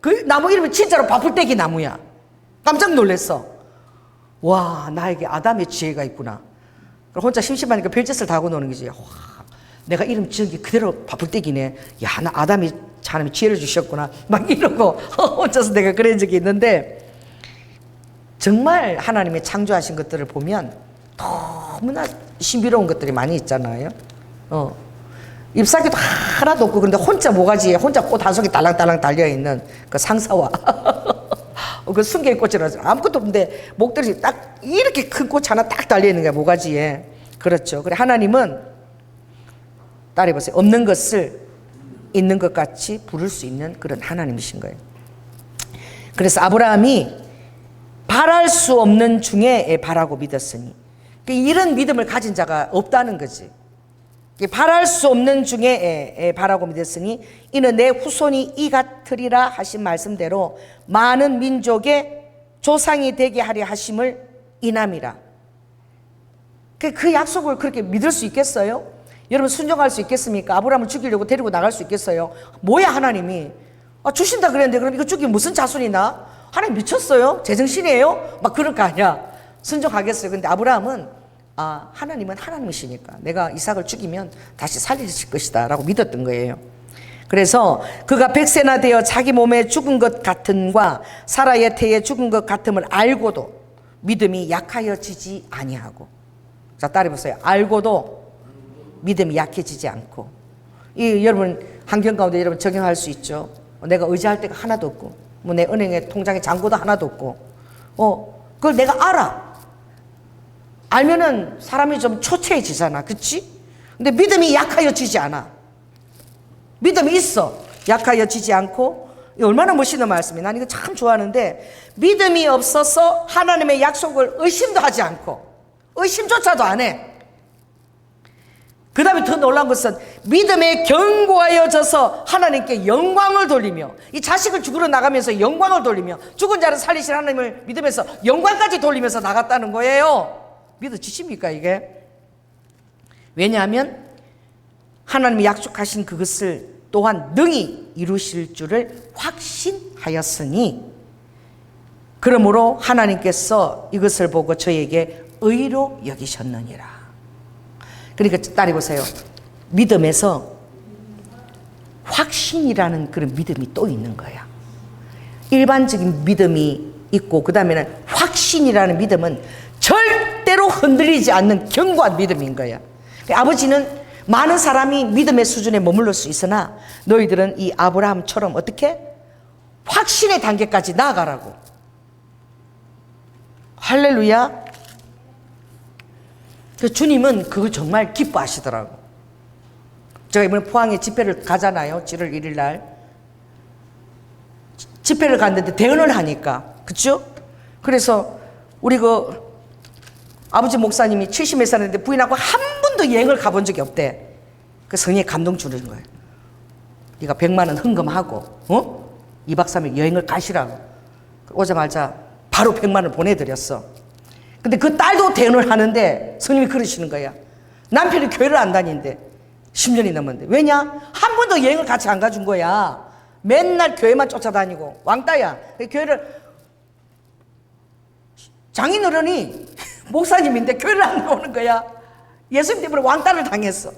그 나무 이름이 진짜로 바풀떼기 나무야. 깜짝 놀랐어. 와, 나에게 아담의 지혜가 있구나. 혼자 심심하니까 별짓을 다 하고 노는 거지. 와, 내가 이름 지은 게 그대로 바풀떼기네. 야, 나 아담이 하나님이 지혜를 주셨구나. 막 이러고 혼자서 내가 그런 적이 있는데, 정말 하나님의 창조하신 것들을 보면 너무나 신비로운 것들이 많이 있잖아요. 잎사귀도 하나도 없고, 근데 혼자 모가지에 혼자 꽃 한 송이 딸랑딸랑 달려있는 그 상사와 그 순개의 꽃이라서 아무것도 없는데 목들이 딱 이렇게 큰 꽃 하나 딱 달려있는 거야, 모가지에. 그렇죠. 그래, 하나님은 따라해보세요. 없는 것을 있는 것 같이 부를 수 있는 그런 하나님이신 거예요. 그래서 아브라함이 바랄 수 없는 중에 바라고 믿었으니, 이런 믿음을 가진 자가 없다는 거지. 바랄 수 없는 중에 바라고 믿었으니 이는 내 후손이 이 같으리라 하신 말씀대로 많은 민족의 조상이 되게 하려 하심을 인함이라. 그 약속을 그렇게 믿을 수 있겠어요? 여러분, 순종할 수 있겠습니까? 아브라함을 죽이려고 데리고 나갈 수 있겠어요? 뭐야, 하나님이 주신다 그랬는데 그럼 이거 죽이면 무슨 자손이나? 하나님 미쳤어요? 제정신이에요? 막 그럴 거 아니야. 순종하겠어요. 근데 아브라함은 하나님은 하나님이시니까 내가 이삭을 죽이면 다시 살리실 것이다 라고 믿었던 거예요. 그래서 그가 100세나 되어 자기 몸에 죽은 것 같음과 사라의 태에 죽은 것 같음을 알고도 믿음이 약하여지지 아니하고. 자, 따라해보세요. 알고도 믿음이 약해지지 않고. 여러분 환경 가운데 여러분 적용할 수 있죠. 내가 의지할 데가 하나도 없고 내 은행에 통장에 잔고도 하나도 없고 그걸 내가 알아. 알면은 사람이 좀 초췌해지잖아. 그치? 근데 믿음이 약하여지지 않아. 믿음이 있어. 약하여지지 않고. 얼마나 멋있는 말씀이에요. 난 이거 참 좋아하는데, 믿음이 없어서 하나님의 약속을 의심도 하지 않고 의심조차도 안 해. 그 다음에 더 놀라운 것은 믿음에 견고하여져서 하나님께 영광을 돌리며, 이 자식을 죽으러 나가면서 영광을 돌리며, 죽은 자를 살리신 하나님을 믿으면서 영광까지 돌리면서 나갔다는 거예요. 믿어지십니까 이게? 왜냐하면 하나님이 약속하신 그것을 또한 능히 이루실 줄을 확신하였으니, 그러므로 하나님께서 이것을 보고 저에게 의로 여기셨느니라. 그러니까 따라해보세요. 믿음에서 확신이라는 그런 믿음이 또 있는 거야. 일반적인 믿음이 있고, 그 다음에는 확신이라는 믿음은 절대로 흔들리지 않는 견고한 믿음인 거야. 아버지는 많은 사람이 믿음의 수준에 머물러 수 있으나 너희들은 이 아브라함처럼 어떻게? 확신의 단계까지 나아가라고. 할렐루야. 주님은 그거 정말 기뻐하시더라고. 제가 이번에 포항에 집회를 가잖아요. 7월 1일 날 집회를 갔는데 대언을 하니까, 그쵸? 그래서 우리 아버지 목사님이 70몇 살인데 부인하고 한 번도 여행을 가본 적이 없대. 그 성령이 감동 주는 거예요. 네가 100만 원 헌금하고 2박 3일 여행을 가시라고. 오자마자 바로 100만 원 보내드렸어. 근데 그 딸도 대언을 하는데 성령이 그러시는 거야. 남편이 교회를 안 다니는데 10년이 넘었는데. 왜냐? 한 번도 여행을 같이 안 가준 거야. 맨날 교회만 쫓아다니고. 왕따야. 교회를, 장인어른이 목사님인데 교회를 안 나오는 거야. 예수님 때문에 왕따를 당했어.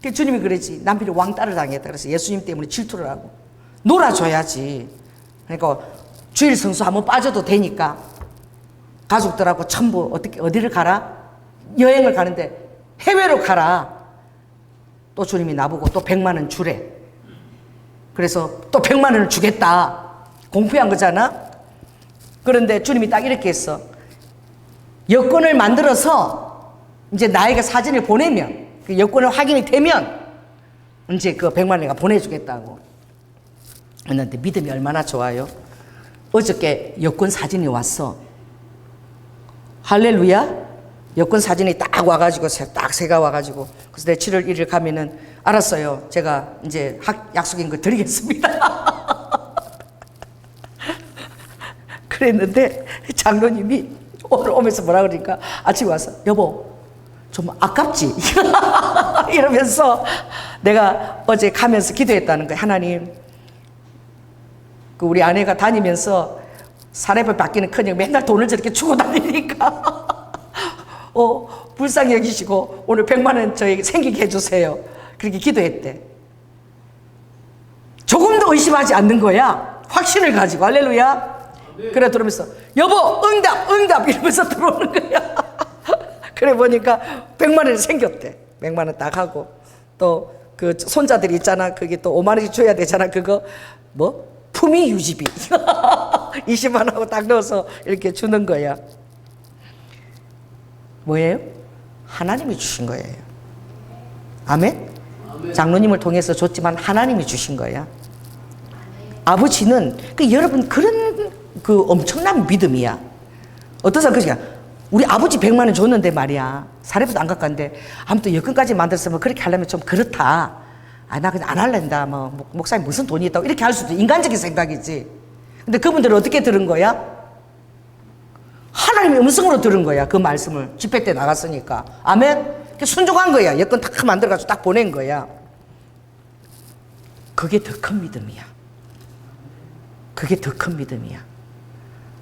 주님이 그랬지. 남편이 왕따를 당했다. 그래서 예수님 때문에 질투를 하고. 놀아줘야지. 그러니까 주일 성수 한번 빠져도 되니까 가족들하고 전부 어디를 가라? 여행을 가는데 해외로 가라. 또 주님이 나보고 또 100만 원 주래. 그래서 또 100만 원을 주겠다. 공표한 거잖아. 그런데 주님이 딱 이렇게 했어. 여권을 만들어서 이제 나에게 사진을 보내면, 그 여권을 확인이 되면 이제 그 100만 원 내가 보내주겠다고. 했는데 믿음이 얼마나 좋아요. 어저께 여권 사진이 왔어. 할렐루야. 여권 사진이 딱 와가지고 딱 새가 와가지고, 그래서 내가 7월 1일 가면은 알았어요. 제가 이제 약속인 거 드리겠습니다. 그랬는데 장로님이 오늘 오면서 뭐라 그러니까 아침에 와서 여보 좀 아깝지? 이러면서 내가 어제 가면서 기도했다는 거야. 하나님, 그 우리 아내가 다니면서 사례를 받기는커녕 맨날 돈을 저렇게 주고 다니니까 불쌍히 여기시고 오늘 100만 원 저에게 생기게 해주세요. 그렇게 기도했대. 조금도 의심하지 않는 거야. 확신을 가지고. 할렐루야. 그래 들으면서 여보 응답 이러면서 들어오는 거야. 그래 보니까 100만 원이 생겼대. 100만 원 딱 하고 또 그 손자들이 있잖아. 그게 또 5만 원씩 줘야 되잖아. 그거 뭐 품위 유지비. 20만 하고 딱 넣어서 이렇게 주는 거야. 뭐예요? 하나님이 주신 거예요. 아멘? 장로님을 통해서 줬지만 하나님이 주신 거야. 아버지는 여러분 그런 엄청난 믿음이야. 어떤 사람 그러니까 우리 아버지 100만 원 줬는데 말이야. 사례부터 안 가까운데 아무튼 여건까지 만들었으면 그렇게 하려면 좀 그렇다. 나 그냥 안 할랜다. 목사님 무슨 돈이 있다고 이렇게 할 수도 인간적인 생각이지. 근데 그분들은 어떻게 들은 거야? 하나님의 음성으로 들은 거야. 그 말씀을 집회 때 나갔으니까. 아멘? 순종한 거야. 여건 딱 만들어가지고 딱 보낸 거야. 그게 더 큰 믿음이야. 그게 더 큰 믿음이야.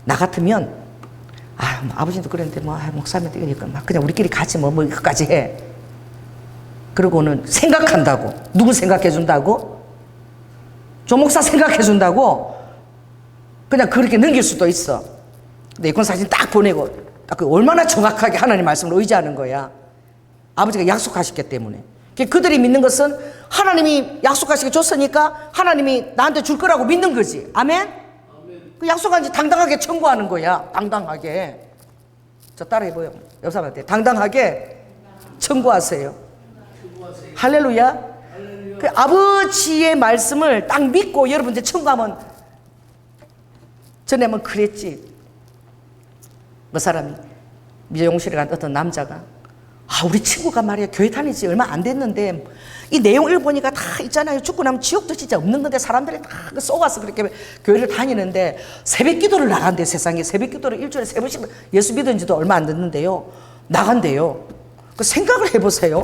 나 같으면 아버지도 그랬는데 목사님도 이러니까 그냥 우리끼리 같이 이거까지 해. 그러고는 생각한다고. 누구 생각해 준다고? 조 목사 생각해 준다고? 그냥 그렇게 넘길 수도 있어. 근데 이권 사진 딱 보내고 얼마나 정확하게 하나님 말씀을 의지하는 거야. 아버지가 약속하셨기 때문에. 그들이 믿는 것은 하나님이 약속하시게 줬으니까 하나님이 나한테 줄 거라고 믿는 거지. 아멘? 그 약속한 지 당당하게 청구하는 거야. 당당하게. 저 따라해봐요. 옆 사람한테. 당당하게 청구하세요. 할렐루야. 그 아버지의 말씀을 딱 믿고 여러분들 청구하면 전에 한번 그랬지. 그 사람이 미용실에 간 어떤 남자가 우리 친구가 말이야 교회 다닌 지 얼마 안 됐는데 이 내용을 보니까 다 있잖아요. 죽고 나면 지옥도 진짜 없는 건데 사람들이 다 쏘가서 그렇게 교회를 다니는데 새벽 기도를 나간대. 세상에 새벽 기도를 일주일에 3번씩 예수 믿은 지도 얼마 안 됐는데요. 나간대요. 그 생각을 해보세요.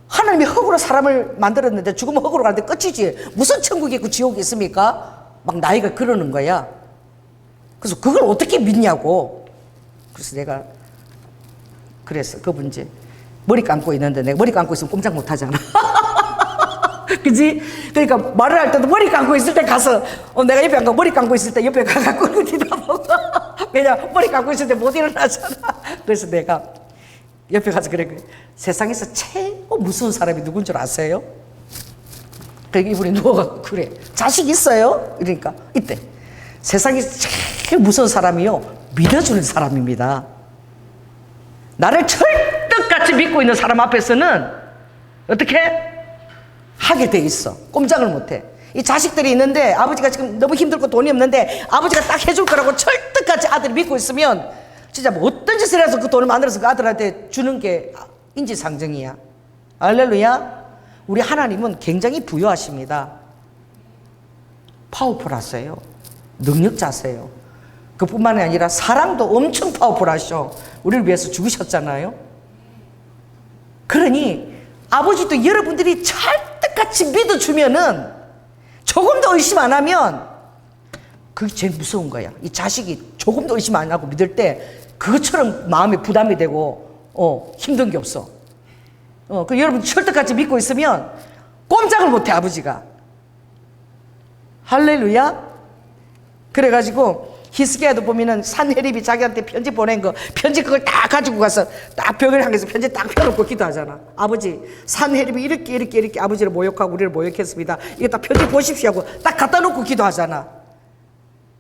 하나님이 흙으로 사람을 만들었는데 죽으면 흙으로 가는데 끝이지. 무슨 천국이 있고 지옥이 있습니까? 막 나이가 그러는 거야. 그래서 그걸 어떻게 믿냐고. 그래서 내가 그랬어. 그분 이제 머리 감고 있는데 내가 머리 감고 있으면 꼼짝 못 하잖아. 그지? 그러니까 말을 할 때도 머리 감고 있을 때 가서 내가 옆에 안 가고 머리 감고 있을 때 옆에 가갖고 뒤다보고 왜냐 머리 감고 있을 때 못 일어나잖아. 그래서 내가 옆에 가서 그래. 세상에서 최고 무서운 사람이 누군 줄 아세요? 그러니까 이분이 누워갖고 그래. 자식 있어요? 이러니까 이때 세상에서 제일 무서운 사람이요 믿어주는 사람입니다. 나를 철떡같이 믿고 있는 사람 앞에서는 어떻게 하게 돼 있어. 꼼짝을 못해. 이 자식들이 있는데 아버지가 지금 너무 힘들고 돈이 없는데 아버지가 딱 해줄 거라고 철떡같이 아들이 믿고 있으면 진짜 어떤 짓을 해서 그 돈을 만들어서 그 아들한테 주는 게 인지상정이야. 할렐루야. 우리 하나님은 굉장히 부유하십니다. 파워풀하세요. 능력자세요. 그뿐만이 아니라 사랑도 엄청 파워풀하셔. 우리를 위해서 죽으셨잖아요. 그러니 아버지도 여러분들이 찰떡같이 믿어주면은 조금 더 의심 안 하면 그게 제일 무서운 거야. 이 자식이 조금 더 의심 안 하고 믿을 때 그것처럼 마음에 부담이 되고 힘든 게 없어. 그 여러분 철떡같이 믿고 있으면 꼼짝을 못해 아버지가. 할렐루야. 그래가지고 히스기야도 보면은 산헤립이 자기한테 편지 보낸 거 편지 그걸 딱 가지고 가서 딱 벽을 향해서 편지 딱 펴놓고 기도하잖아. 아버지 산헤립이 이렇게 아버지를 모욕하고 우리를 모욕했습니다. 이거 딱 편지 보십시오 하고 딱 갖다 놓고 기도하잖아.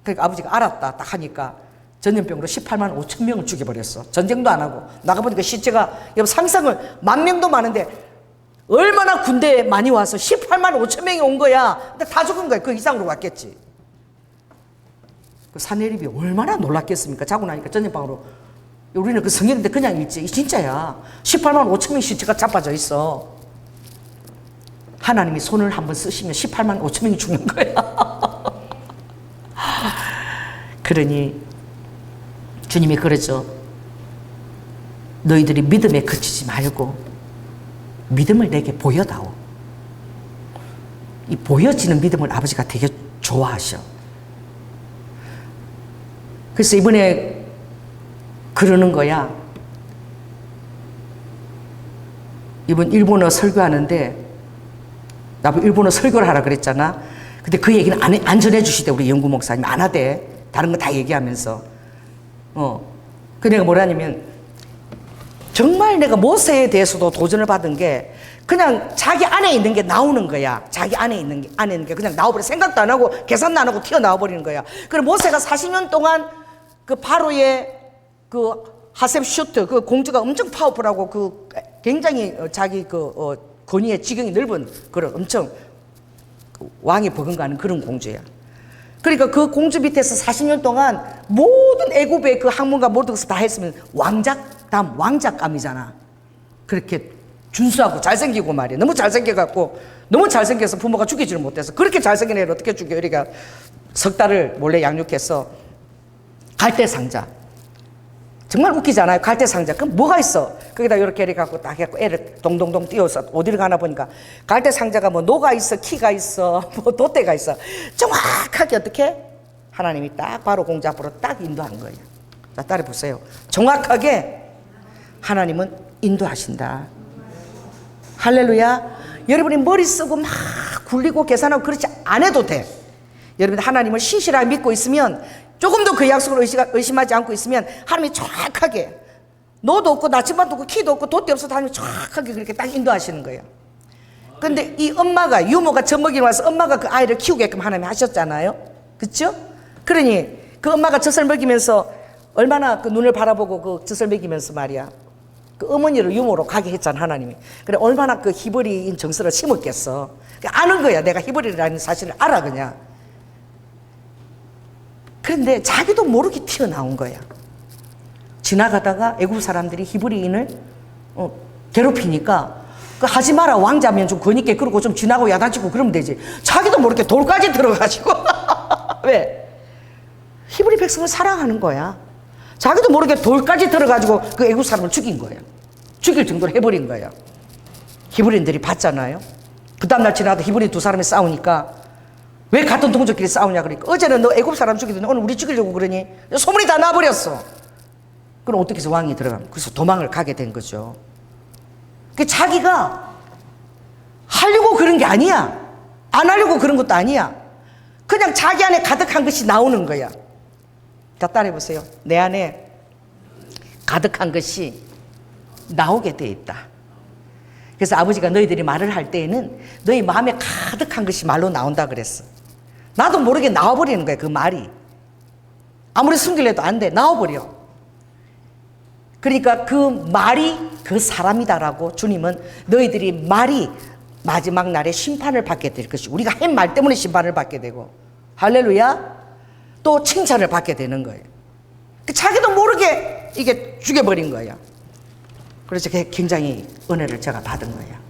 그러니까 아버지가 알았다 딱 하니까 전염병으로 18만 5천 명을 죽여버렸어. 전쟁도 안 하고 나가보니까 시체가 상상을 10,000명도 많은데 얼마나 군대에 많이 와서 18만 5천 명이 온 거야. 근데 다 죽은 거야. 그 이상으로 왔겠지. 그 산헤립이 얼마나 놀랐겠습니까? 자고 나니까 전염병으로. 우리는 그 성경인데 그냥 읽지. 진짜야. 18만 5천 명 시체가 자빠져 있어. 하나님이 손을 한번 쓰시면 18만 5천 명이 죽는 거야. 그러니 주님이 그러죠. 너희들이 믿음에 그치지 말고 믿음을 내게 보여다오. 이 보여지는 믿음을 아버지가 되게 좋아하셔. 그래서 이번에 그러는 거야. 이번 일본어 설교하는데 나보고 일본어 설교를 하라 그랬잖아. 근데 그 얘기는 안 전해주시대. 우리 영구 목사님 안 하대. 다른 거 다 얘기하면서. 그 내가 뭐라냐면 정말 내가 모세에 대해서도 도전을 받은 게 그냥 자기 안에 있는 게 나오는 거야. 자기 안에 있는 게 그냥 나와버려. 생각도 안 하고 계산도 안 하고 튀어나와 버리는 거야. 그래서 모세가 40년 동안 그 바로의 그 하셉슈트 그 공주가 엄청 파워풀하고 그 굉장히 자기 권위의 지경이 넓은 그런 엄청 왕이 버금가는 그런 공주야. 그러니까 그 공주 밑에서 40년 동안 모든 애굽의 그 학문과 모든 것을 다 했으면 왕작감이잖아. 그렇게 준수하고 잘생기고 말이야. 너무 잘생겨갖고 너무 잘생겨서 부모가 죽이지를 못해서 그렇게 잘생긴 애를 어떻게 죽여. 그러니까 석 달을 몰래 양육해서 갈대상자. 정말 웃기지 않아요? 갈대상자. 그럼 뭐가 있어? 거기다 이렇게 해갖고 딱 해갖고 애를 동동동 띄워서 어디를 가나 보니까 갈대상자가 뭐 노가 있어, 키가 있어, 뭐 돛대가 있어. 정확하게 어떻게? 하나님이 딱 바로 공주 앞으로 딱 인도한 거예요. 자, 따라 보세요. 정확하게 하나님은 인도하신다. 할렐루야. 여러분이 머리 쓰고 막 굴리고 계산하고 그렇지 안 해도 돼. 여러분 하나님을 신실하게 믿고 있으면 조금도 그 약속을 의심하지 않고 있으면 하나님이 정확하게 노도 없고 나침반도 없고 키도 없고 돛대 없어도 하나님이 정확하게 그렇게 딱 인도하시는 거예요. 근데 이 엄마가 유모가 젖먹이러 와서 엄마가 그 아이를 키우게끔 하나님이 하셨잖아요. 그렇죠? 그러니 그 엄마가 젖을 먹이면서 얼마나 그 눈을 바라보고 그 젖을 먹이면서 말이야 그 어머니를 유모로 가게 했잖아 하나님이. 그래 얼마나 그 히브리인 정서를 심었겠어. 아는 거야. 내가 히브리라는 사실을 알아 그냥. 그런데 자기도 모르게 튀어나온 거야. 지나가다가 애굽 사람들이 히브리인을 괴롭히니까 그 하지 마라 왕자면 좀 권위있게 그러고 좀 지나고 야단치고 그러면 되지. 자기도 모르게 돌까지 들어가지고 왜? 히브리 백성을 사랑하는 거야. 자기도 모르게 돌까지 들어가지고 그 애굽 사람을 죽인 거야. 죽일 정도로 해버린 거야. 히브리인들이 봤잖아요. 그 다음날 지나가다 히브리 두 사람이 싸우니까 왜 같은 동족끼리 싸우냐 그러니까 어제는 너 애굽 사람 죽이더니 오늘 우리 죽이려고 그러니 소문이 다 나버렸어. 그럼 어떻게 해서 왕이 들어가면 그래서 도망을 가게 된 거죠. 그 자기가 하려고 그런 게 아니야. 안 하려고 그런 것도 아니야. 그냥 자기 안에 가득한 것이 나오는 거야. 자, 따라해보세요. 내 안에 가득한 것이 나오게 돼 있다. 그래서 아버지가 너희들이 말을 할 때에는 너희 마음에 가득한 것이 말로 나온다 그랬어. 나도 모르게 나와버리는 거야 그 말이. 아무리 숨기려도 안 돼. 나와버려. 그러니까 그 말이 그 사람이다라고 주님은 너희들이 말이 마지막 날에 심판을 받게 될 것이 우리가 한 말 때문에 심판을 받게 되고 할렐루야 또 칭찬을 받게 되는 거예요. 자기도 모르게 이게 죽여버린 거야. 그래서 굉장히 은혜를 제가 받은 거야.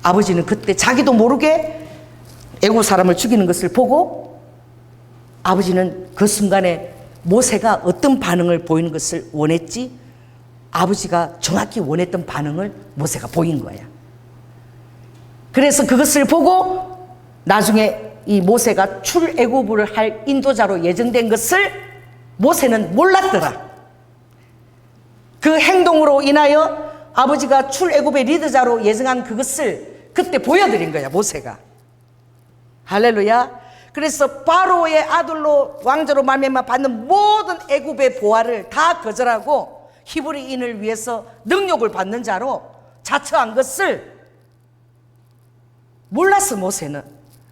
아버지는 그때 자기도 모르게 애국 사람을 죽이는 것을 보고 아버지는 그 순간에 모세가 어떤 반응을 보이는 것을 원했지 아버지가 정확히 원했던 반응을 모세가 보인 거야. 그래서 그것을 보고 나중에 이 모세가 출애굽을 할 인도자로 예정된 것을 모세는 몰랐더라. 그 행동으로 인하여 아버지가 출애굽의 리더자로 예정한 그것을 그때 보여드린 거야 모세가. 할렐루야. 그래서 바로의 아들로 왕자로 말미암아 받는 모든 애굽의 보화를 다 거절하고 히브리인을 위해서 능력을 받는 자로 자처한 것을 몰랐어 모세는.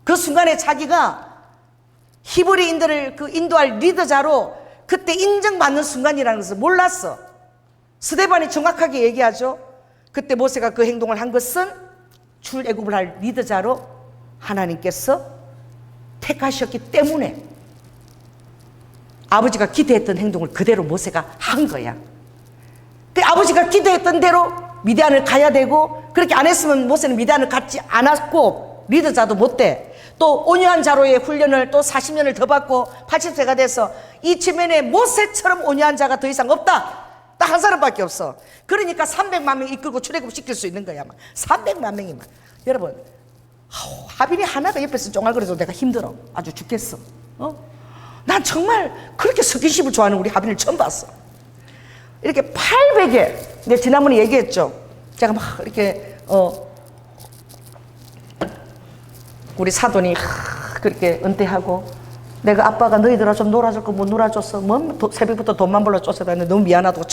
그 순간에 자기가 히브리인들을 그 인도할 리더자로 그때 인정받는 순간이라는 것을 몰랐어. 스데반이 정확하게 얘기하죠. 그때 모세가 그 행동을 한 것은 출애굽을 할 리더자로 하나님께서 택하셨기 때문에 아버지가 기대했던 행동을 그대로 모세가 한 거야. 그 아버지가 기대했던 대로 미디안을 가야 되고 그렇게 안 했으면 모세는 미디안을 갖지 않았고 리더자도 못 돼. 또 온유한 자로의 훈련을 또 40년을 더 받고 80세가 돼서 이 지면에 모세처럼 온유한 자가 더 이상 없다. 딱 한 사람밖에 없어. 그러니까 300만 명 이끌고 출애굽 시킬 수 있는 거야. 300만 명이면 여러분 하빈이 하나가 옆에서 쫑알거려도 내가 힘들어. 아주 죽겠어. 난 정말 그렇게 스킨십을 좋아하는 우리 하빈을 처음 봤어. 이렇게 800에 내가 지난번에 얘기했죠. 제가 막 이렇게 우리 사돈이 그렇게 은퇴하고 내가 아빠가 너희들아 좀 놀아줄 거 못 놀아줬어. 뭐 새벽부터 돈만 벌러 쫓아다니는데 너무 미안하다고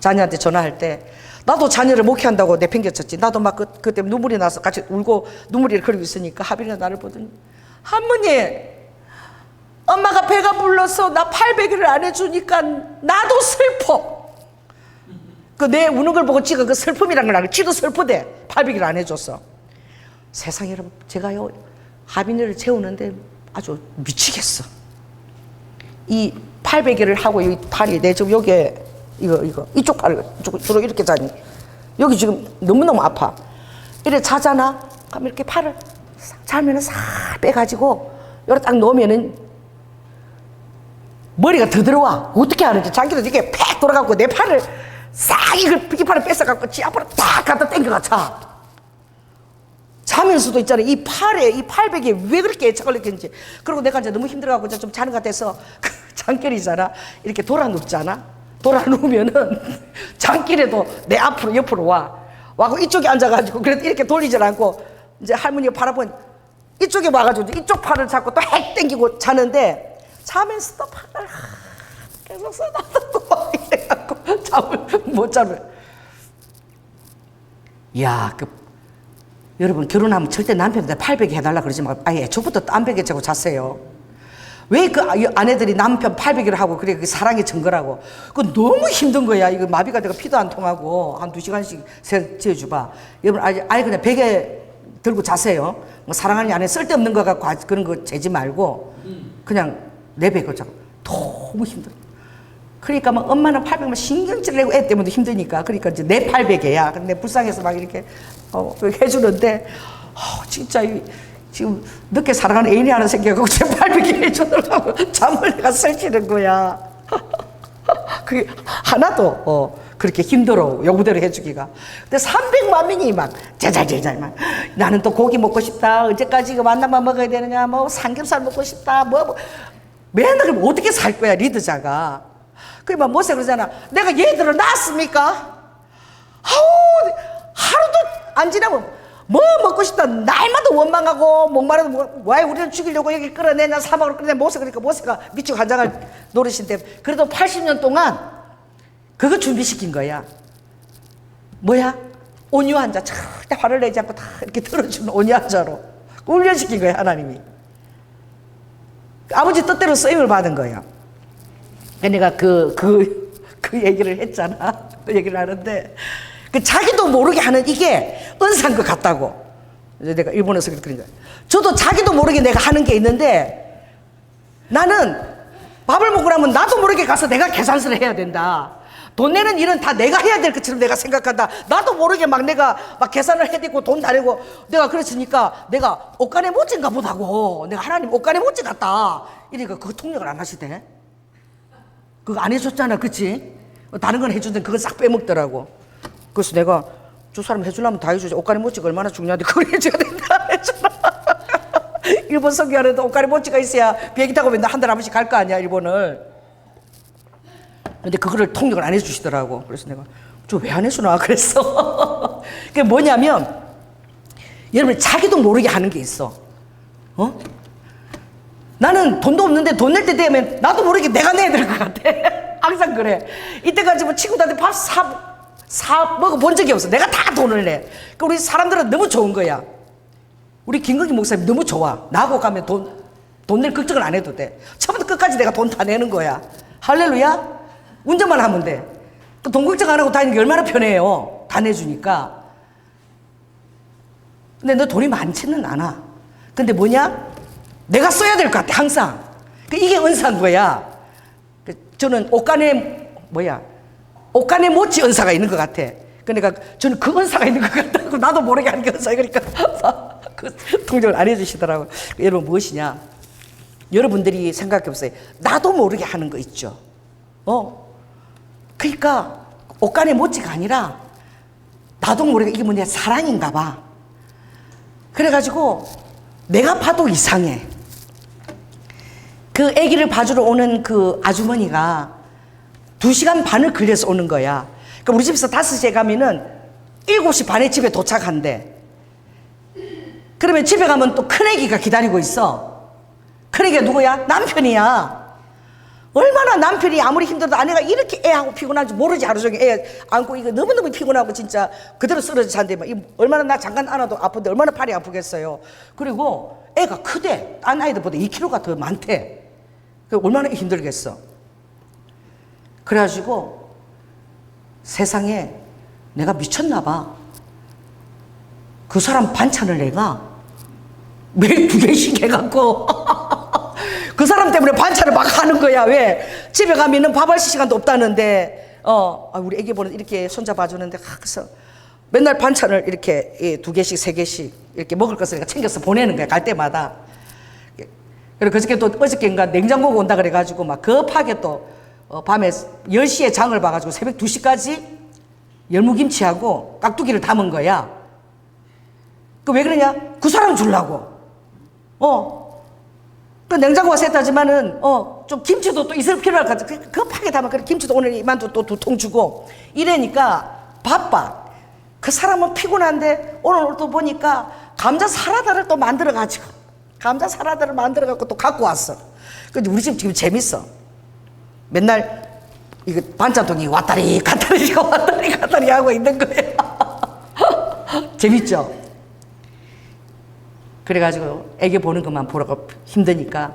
자녀한테 전화할 때 나도 자녀를 목회한다고 내팽개쳤지. 나도 막 그때 눈물이 나서 같이 울고 눈물이 흐르고 있으니까 하빈이가 나를 보더니 할머니 엄마가 배가 불러서 나 800일을 안 해주니까 나도 슬퍼. 그 내 우는 걸 보고 지가 그 슬픔이란 걸 알고 지도 슬프대. 800일 안 해줬어. 세상에 여러분 제가요 하빈이를 재우는데 아주 미치겠어. 이 800일을 하고 이 팔이 내 지금 여기에 이거 이쪽 팔을 주로 이렇게 자니 여기 지금 너무너무 아파. 이래 자잖아. 그럼 이렇게 팔을 싹 자면은 싹 빼가지고 여기 딱 놓으면은 머리가 더 들어와. 어떻게 하는지 자기도 이렇게 팩 돌아가고 내 팔을 싹 이 팔을 뺏어갖고 지 앞으로 딱 갖다 당겨가 차. 자면서도 있잖아. 이 팔에 이 팔베개에 왜 그렇게 애착을 느꼈는지. 그리고 내가 이제 너무 힘들어갖고 좀 자는 것 같아서 장결이잖아. 이렇게 돌아 눕잖아. 돌아 누우면은 장길에도 내 앞으로 옆으로 와고 이쪽에 앉아가지고 그래도 이렇게 돌리질 않고 이제 할머니가 바라본 이쪽에 와가지고 이쪽 팔을 잡고 또 핵 당기고 자는데 자면서도 팔을 계속 써놔두고 이래갖고 잠을 못 자면. 이야, 여러분 결혼하면 절대 남편한테 800에 해달라 그러지 말고 아예 저부터 안 800에 자고 잤어요. 왜 그 아내들이 남편 800일 하고 그래 그 사랑의 증거라고. 그 너무 힘든 거야. 이거 마비가 되고 피도 안 통하고 한 2시간씩 재워줘봐. 여러분 아예 그냥 베개 들고 자세요. 뭐 사랑하는 아내 쓸데없는 거 갖고 그런 거 재지 말고 그냥 내 베개 자고. 너무 힘들어. 그러니까 막 엄마는 800만 신경질 내고 애 때문에 힘드니까 그러니까 이제 내 800에야. 근데 불쌍해서 막 이렇게 해주는데 진짜 지금 늦게 사랑하는 애인이 하나 생겨가지고 제 800개 해주더라고. 잠을 내가 설치는 거야. 그게 하나도 그렇게 힘들어. 요구대로 해주기가. 근데 300만 명이 막 제잘제잘 막 나는 또 고기 먹고 싶다. 언제까지 그 만나만 먹어야 되느냐. 뭐 삼겹살 먹고 싶다. 뭐 맨날 그럼 어떻게 살 거야 리더자가. 그래 막 뭐세 그러잖아. 내가 얘들을 낳았습니까? 아우 하루도 안 지나고 뭐 먹고 싶다 날마다 원망하고 목마르고 왜 우리를 죽이려고 여기 끌어내냐 사막으로 끌어내 모세. 그러니까 모세가 미치고 환장할 노릇인데 그래도 80년 동안 그거 준비시킨 거야. 뭐야? 온유한 자. 절대 화를 내지 않고 다 이렇게 들어주는 온유한 자로 훈련시킨 거야 하나님이. 아버지 뜻대로 쓰임을 받은 거야. 내가 그 얘기를 했잖아. 그 얘기를 하는데 그 자기도 모르게 하는 이게 은사인 것 같다고. 내가 일본에서 그런 거야. 저도 자기도 모르게 내가 하는 게 있는데 나는 밥을 먹고 나면 나도 모르게 가서 내가 계산서를 해야 된다. 돈 내는 일은 다 내가 해야 될 것처럼 내가 생각한다. 나도 모르게 막 내가 막 계산을 해대고 돈 다 내고 내가 그랬으니까 내가 옷간에 못진가 보다고. 내가 하나님 옷간에 못진 같다. 이러니까 그거 통역을 안 하시대. 그거 안 해줬잖아. 그치? 다른 건 해주던데 그걸 싹 빼먹더라고. 그래서 내가 저 사람 해주려면 다 해주지. 옷간에 못지가 얼마나 중요한데 그걸 해줘야 된다. 해주라. 일본 선교하는데 옷간에 못지가 있어야 비행기 타고 맨날 한 달에 한 번씩 갈 거 아니야 일본을. 근데 그거를 통역을 안 해주시더라고. 그래서 내가 저 왜 안 해주나 그랬어. 그게 뭐냐면 여러분 자기도 모르게 하는 게 있어. 나는 돈도 없는데 돈 낼 때 되면 나도 모르게 내가 내야 될 것 같아. 항상 그래. 이때까지 뭐 친구들한테 밥 사 먹어본 적이 없어. 내가 다 돈을 내. 그러니까 우리 사람들은 너무 좋은 거야. 우리 김건희 목사님 너무 좋아. 나하고 가면 돈 낼 걱정을 안 해도 돼. 처음부터 끝까지 내가 돈 다 내는 거야. 할렐루야. 운전만 하면 돼. 또 돈 걱정 안 하고 다니는 게 얼마나 편해요. 다 내주니까. 근데 너 돈이 많지는 않아. 근데 뭐냐? 내가 써야 될 것 같아 항상. 이게 은사인 거야. 저는 옷간에 못지 은사가 있는 것 같아. 그러니까 저는 그 은사가 있는 것 같다고. 나도 모르게 하는 게 은사야. 그러니까 그 통역을 안 해주시더라고. 여러분 무엇이냐? 여러분들이 생각해 보세요. 나도 모르게 하는 거 있죠. 그러니까 옷간에 못지가 아니라 나도 모르게 이게 뭐냐 사랑인가 봐. 그래가지고 내가 봐도 이상해. 그 아기를 봐주러 오는 그 아주머니가 2시간 반을 걸려서 오는 거야. 그러니까 우리 집에서 5시에 가면은 7시 반에 집에 도착한대. 그러면 집에 가면 또 큰아기가 기다리고 있어. 큰아기가 누구야? 남편이야. 얼마나 남편이 아무리 힘들어도 아내가 이렇게 애하고 피곤한지 모르지. 하루 종일 애 안고 이거 너무너무 피곤하고 진짜 그대로 쓰러져 잔대. 얼마나 나 잠깐 안아도 아픈데 얼마나 팔이 아프겠어요. 그리고 애가 크대. 딴 아이들보다 2kg가 더 많대. 얼마나 힘들겠어. 그래가지고 세상에 내가 미쳤나 봐. 그 사람 반찬을 내가 매일 2개씩 해갖고 그 사람 때문에 반찬을 막 하는 거야. 왜? 집에 가면은 밥할 시간도 없다는데, 우리 애기 보는 이렇게 손자 봐주는데, 그래서 맨날 반찬을 이렇게 2개씩, 3개씩 이렇게 먹을 것을 내가 챙겨서 보내는 거야. 갈 때마다. 그리고 그저께 또 어저께인가 냉장고가 온다 그래가지고 막 급하게 또 밤에 10시에 장을 봐가지고 새벽 2시까지 열무김치하고 깍두기를 담은 거야. 그 왜 그러냐? 그 사람 주려고. 그 냉장고가 셌다지만은 좀 김치도 또 있을 필요할 것 같아. 급하게 담아. 그래 김치도 오늘 이만도 또 2통 주고 이러니까 바빠. 그 사람은 피곤한데 오늘 또 보니까 감자 사라다를 또 만들어가지고 감자 사라다를 만들어갖고 또 갖고 왔어. 근데 우리 집 지금 재밌어. 맨날 이거 반찬통이 왔다리 갔다리 왔다리 갔다리 하고 있는 거예요. 재밌죠? 그래가지고 애기 보는 것만 보라고 힘드니까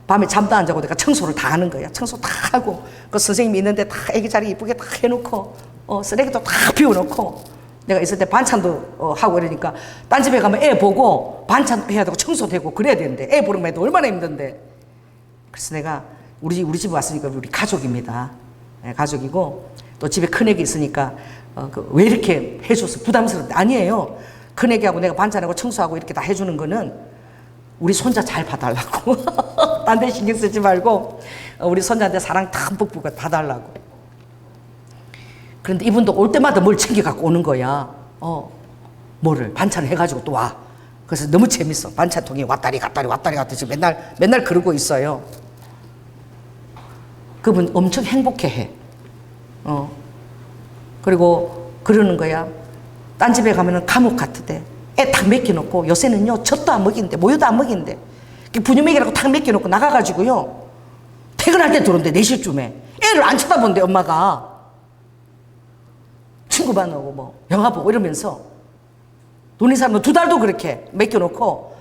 밤에 잠도 안 자고 내가 청소를 다 하는 거야. 청소 다 하고 그 선생님이 있는데 다 애기 자리 이쁘게 다 해놓고 쓰레기도 다 비워놓고 내가 있을 때 반찬도 하고 이러니까 딴 집에 가면 애 보고 반찬도 해야 되고 청소도 되고 그래야 되는데 애 보는 거 해도 얼마나 힘든데. 그래서 내가 우리 집에 왔으니까 우리 가족입니다. 네, 가족이고 또 집에 큰애기 있으니까 왜 이렇게 해줘서 부담스러운데 아니에요. 큰애기하고 내가 반찬하고 청소하고 이렇게 다 해주는 거는 우리 손자 잘 봐달라고. 딴 데 신경 쓰지 말고 우리 손자한테 사랑 듬뿍 봐달라고. 그런데 이분도 올 때마다 뭘 챙겨 갖고 오는 거야. 뭐를 반찬을 해가지고 또 와. 그래서 너무 재밌어. 반찬통이 왔다리 갔다리 왔다리 갔다리 지금 맨날 그러고 있어요. 그분 엄청 행복해해. 그리고 그러는 거야. 딴 집에 가면은 감옥 같으대. 애 탁 맡겨놓고 요새는요 젖도 안 먹인대, 모유도 안 먹인대. 분유 먹이라고 탁 맡겨놓고 나가가지고요 퇴근할 때 들어온대. 4시쯤에 애를 안 쳐다본대. 엄마가 친구 만나고 뭐 영화 보고 이러면서 돈 있는 사람은 2달도 그렇게 맡겨놓고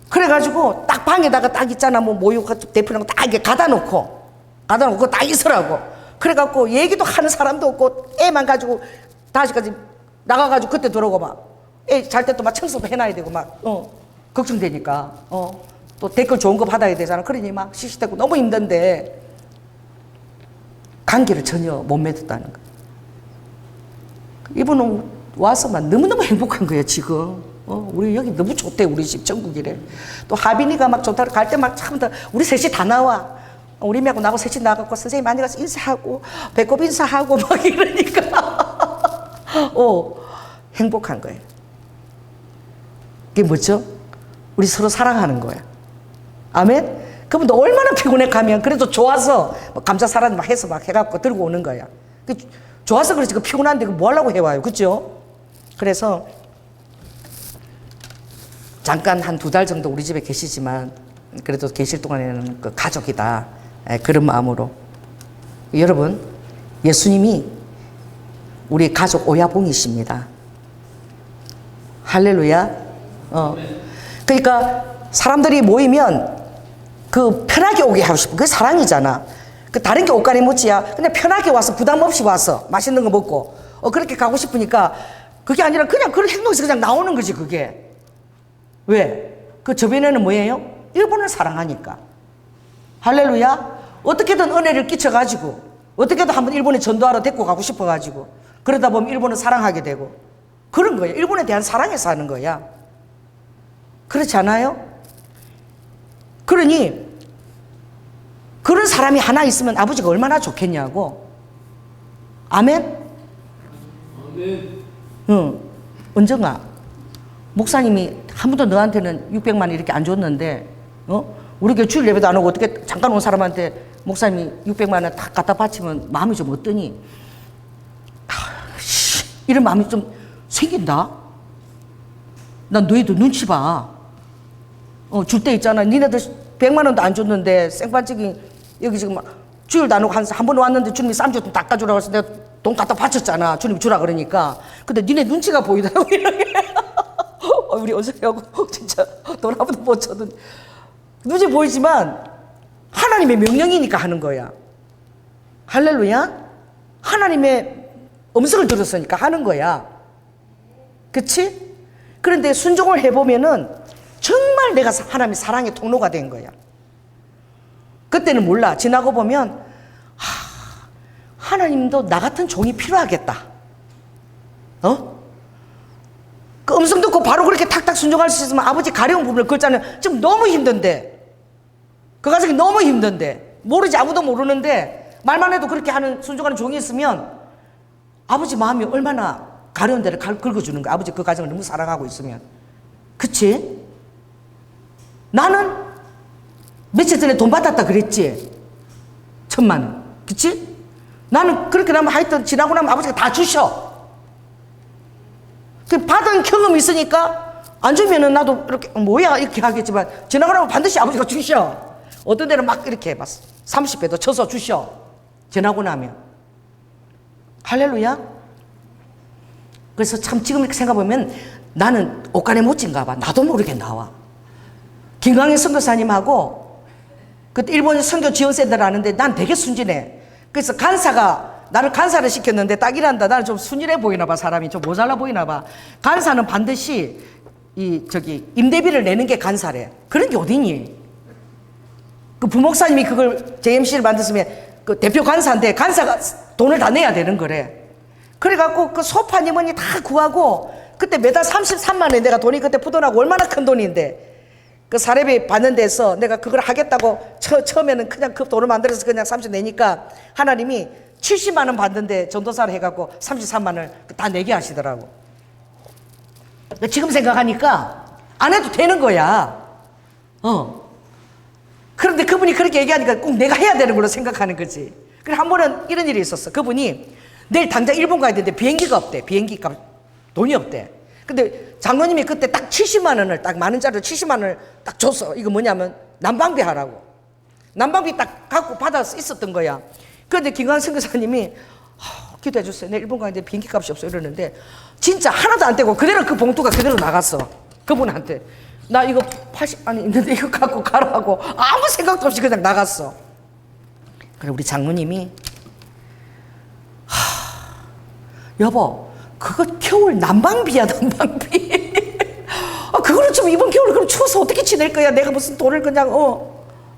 그래가지고 딱 방에다가 딱 있잖아. 뭐 모유 대표랑 딱 이렇게 가다 놓고 딱 있으라고. 그래갖고 얘기도 하는 사람도 없고 애만 가지고 5시까지 나가가지고 그때 들어오고 막 애 잘 때 또 막 청소도 해놔야 되고 막 걱정되니까 또 댓글 좋은 거 받아야 되잖아. 그러니 막 시시되고 너무 힘든데 관계를 전혀 못 맺었다는 거야. 이분은 와서만 너무너무 행복한 거야 지금. 우리 여기 너무 좋대. 우리 집 전국이래. 또 하빈이가 막 좋다 갈 때 막 참 우리 셋이 다 나와. 우리 매하고 나하고 셋이 나가고 선생님 많이 가서 인사하고 배꼽 인사하고 막 이러니까 행복한 거예요. 그게 뭐죠? 우리 서로 사랑하는 거야. 아멘? 그분도 얼마나 피곤해 가면 그래도 좋아서 뭐 감자 사라지 막 해서 막 해갖고 들고 오는 거야. 좋아서 그렇지. 그 피곤한데 뭐 하려고 해와요. 그죠? 그래서 잠깐 한 2달 정도 우리 집에 계시지만 그래도 계실 동안에는 그 가족이다. 그런 마음으로. 여러분, 예수님이 우리 가족 오야봉이십니다. 할렐루야. 그러니까 사람들이 모이면 그 편하게 오게 하고 싶어. 그게 사랑이잖아. 그 다른 게 옷가리 묻지야. 근데 편하게 와서 부담 없이 와서 맛있는 거 먹고 그렇게 가고 싶으니까 그게 아니라 그냥 그런 행동에서 그냥 나오는 거지 그게. 왜? 그 저변에는 뭐예요? 일본을 사랑하니까. 할렐루야. 어떻게든 은혜를 끼쳐가지고 어떻게든 한번 일본에 전도하러 데리고 가고 싶어가지고 그러다 보면 일본을 사랑하게 되고 그런 거예요. 일본에 대한 사랑에서 하는 거야. 그렇지 않아요? 그러니 그런 사람이 하나 있으면 아버지가 얼마나 좋겠냐고. 아멘? 아멘. 은정아, 목사님이 한 번도 너한테는 600만 원 이렇게 안 줬는데 우리 교회 주일 예배도 안 오고 어떻게 잠깐 온 사람한테 목사님이 600만 원 다 갖다 바치면 마음이 좀 어떠니? 이런 마음이 좀 생긴다? 난 너희도 눈치 봐. 줄 때 있잖아. 니네들 100만 원도 안 줬는데 생반짝이 여기 지금 막 주일도 안 오고 한 번 왔는데 주님이 쌈주 좀 닦아주라고 해서 내가 돈 갖다 바쳤잖아. 주님 주라 그러니까. 근데 니네 눈치가 보이더라고. 이렇게. 우리 어저께하고 진짜 돈 한 번도 못 줬던. 눈치 보이지만 하나님의 명령이니까 하는 거야. 할렐루야. 하나님의 음성을 들었으니까 하는 거야. 그치? 그런데 순종을 해보면은 정말 내가 하나님의 사랑의 통로가 된 거야. 그때는 몰라. 지나고 보면 하나님도 나 같은 종이 필요하겠다. 그 음성 듣고 바로 그렇게 탁탁 순종할 수 있으면 아버지 가려운 부분을 긁자는 지금 너무 힘든데, 그 가정이 너무 힘든데, 모르지, 아무도 모르는데 말만 해도 그렇게 하는 순종하는 종이 있으면 아버지 마음이 얼마나 가려운 데를 긁어주는 거야. 아버지 그 가정을 너무 사랑하고 있으면. 그치? 나는 며칠 전에 돈 받았다 그랬지? 1,000,000원. 그치? 나는 그렇게 나면 하여튼 지나고 나면 아버지가 다 주셔. 그 받은 경험이 있으니까 안 주면은 나도 이렇게 뭐야 이렇게 하겠지만 지나고 나면 반드시 아버지가 주셔. 어떤 데는 막 이렇게 해봐. 30배도 쳐서 주셔. 지나고 나면. 할렐루야. 그래서 참 지금 이렇게 생각해보면 나는 옷간에 못진가 봐. 나도 모르게 나와. 김광희 선교사님하고 그때 일본 선교 지원센터를 하는데 난 되게 순진해. 그래서 간사가 나를 간사를 시켰는데 딱 이란다. 나는 좀 순진해 보이나 봐. 사람이 좀 모자라 보이나 봐. 간사는 반드시 임대비를 내는 게 간사래. 그런 게 어디니? 그 부목사님이 그걸 JMC를 만들었으면 그 대표 간사인데 간사가 돈을 다 내야 되는 거래. 그래갖고 그 소파님은 다 구하고 그때 매달 33만 원 내가 돈이 그때 푸돈하고 얼마나 큰 돈인데 그 사례비 받는 데서 내가 그걸 하겠다고 처음에는 그냥 그 돈을 만들어서 그냥 30 내니까 하나님이 70만 원 받는데 전도사를 해갖고 33만 원을 다 내게 하시더라고. 지금 생각하니까 안 해도 되는 거야. 그런데 그분이 그렇게 얘기하니까 꼭 내가 해야 되는 걸로 생각하는 거지. 그래 한 번은 이런 일이 있었어. 그분이 내일 당장 일본 가야 되는데 비행기가 없대. 비행기 값 돈이 없대. 근데 장로님이 그때 딱 70만 원을 딱 10,000원짜리 70만 원을 딱 줬어. 이거 뭐냐면 난방비 하라고. 난방비 딱 갖고 받아서 있었던 거야. 그런데 김광 선교사님이 기도해 주세요. 내일 일본 가는데 비행기 값이 없어 이러는데 진짜 하나도 안 떼고 그대로 그 봉투가 그대로 나갔어. 그분한테. 나 이거 80만 원 있는데 이거 갖고 가라고 아무 생각도 없이 그냥 나갔어. 그래 우리 장로님이 여보 그거 겨울 난방비야 난방비. 그거를 좀 이번 겨울 그럼 추워서 어떻게 지낼 거야. 내가 무슨 돈을 그냥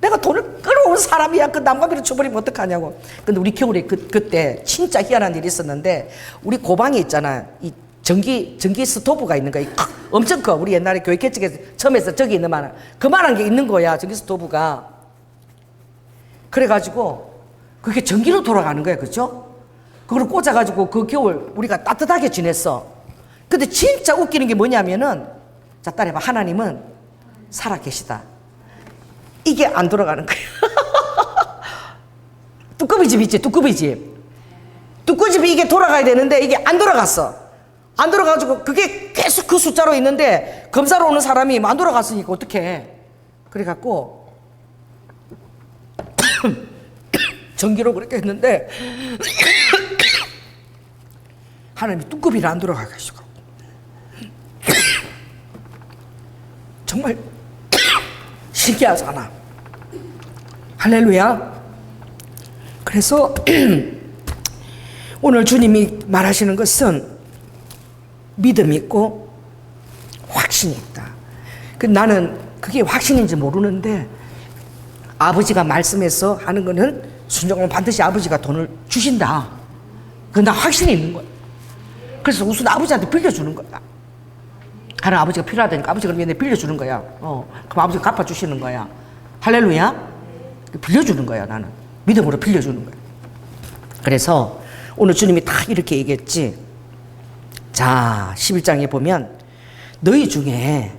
내가 돈을 끌어온 사람이야. 그 난방비를 줘버리면 어떡하냐고. 근데 우리 겨울에 그때 진짜 희한한 일이 있었는데 우리 고방에 있잖아. 이 전기 스토브가 있는 거야. 엄청 커. 우리 옛날에 교회 개척에서 처음에서 저기 있는 만한 그만한 게 있는 거야. 전기 스토브가. 그래가지고 그게 전기로 돌아가는 거야. 그죠? 그걸 꽂아가지고 그 겨울 우리가 따뜻하게 지냈어. 근데 진짜 웃기는 게 뭐냐면은 자 따라해봐. 하나님은 살아계시다. 이게 안 돌아가는 거야. 뚜꺼비 집 있지? 뚜꺼비 집. 뚜꺼비 집이 이게 돌아가야 되는데 이게 안 돌아갔어. 안 돌아가가지고 그게 계속 그 숫자로 있는데 검사로 오는 사람이 안 돌아갔으니까 어떡해. 그래갖고 전기로 그렇게 했는데 하나님이 뚜꺼비를 안 돌아가가지고 정말 신기하잖아. 할렐루야. 그래서 오늘 주님이 말하시는 것은 믿음이 있고 확신이 있다. 나는 그게 확신인지 모르는데 아버지가 말씀해서 하는 거는 순종하면 반드시 아버지가 돈을 주신다. 나 확신이 있는 거야. 그래서 우선 아버지한테 빌려주는 거야. 하나 아버지가 필요하다니까 아버지가 그러면 내 빌려주는 거야. 그럼 아버지가 갚아주시는 거야. 할렐루야. 빌려주는 거야. 나는 믿음으로 빌려주는 거야. 그래서 오늘 주님이 다 이렇게 얘기했지. 자 11장에 보면 너희 중에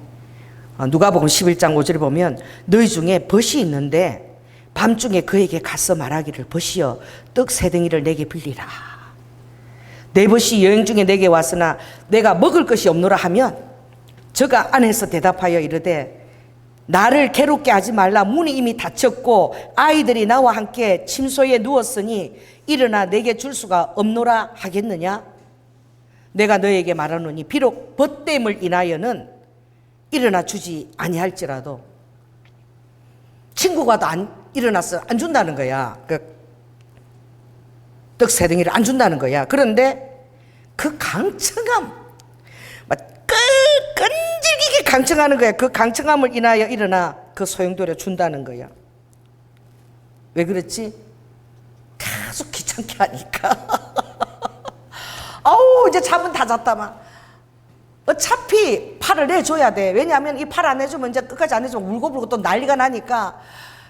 누가복음 11장 5절에 보면 너희 중에 벗이 있는데 밤중에 그에게 가서 말하기를 벗이여 떡 3덩이를 내게 빌리라. 내 벗이 여행 중에 내게 왔으나 내가 먹을 것이 없노라 하면 저가 안에서 대답하여 이르되 나를 괴롭게 하지 말라. 문이 이미 닫혔고 아이들이 나와 함께 침소에 누웠으니 일어나 내게 줄 수가 없노라 하겠느냐? 내가 너에게 말하노니 비록 벗됨을 인하여는 일어나 주지 아니할지라도. 친구가 도 안 일어났어 안 준다는 거야. 떡 세 덩이를 안 준다는 거야. 그런데 그 강청함, 막 끈질기게 강청하는 거야. 그 강청함을 인하여 일어나 그 소용돌여 준다는 거야. 왜 그렇지? 계속 귀찮게 하니까. 아우 이제 잠은 다 잤다만. 어차피 팔을 내줘야 돼. 왜냐하면 이 팔 안 내주면 이제 끝까지 안 내주면 울고불고 또 난리가 나니까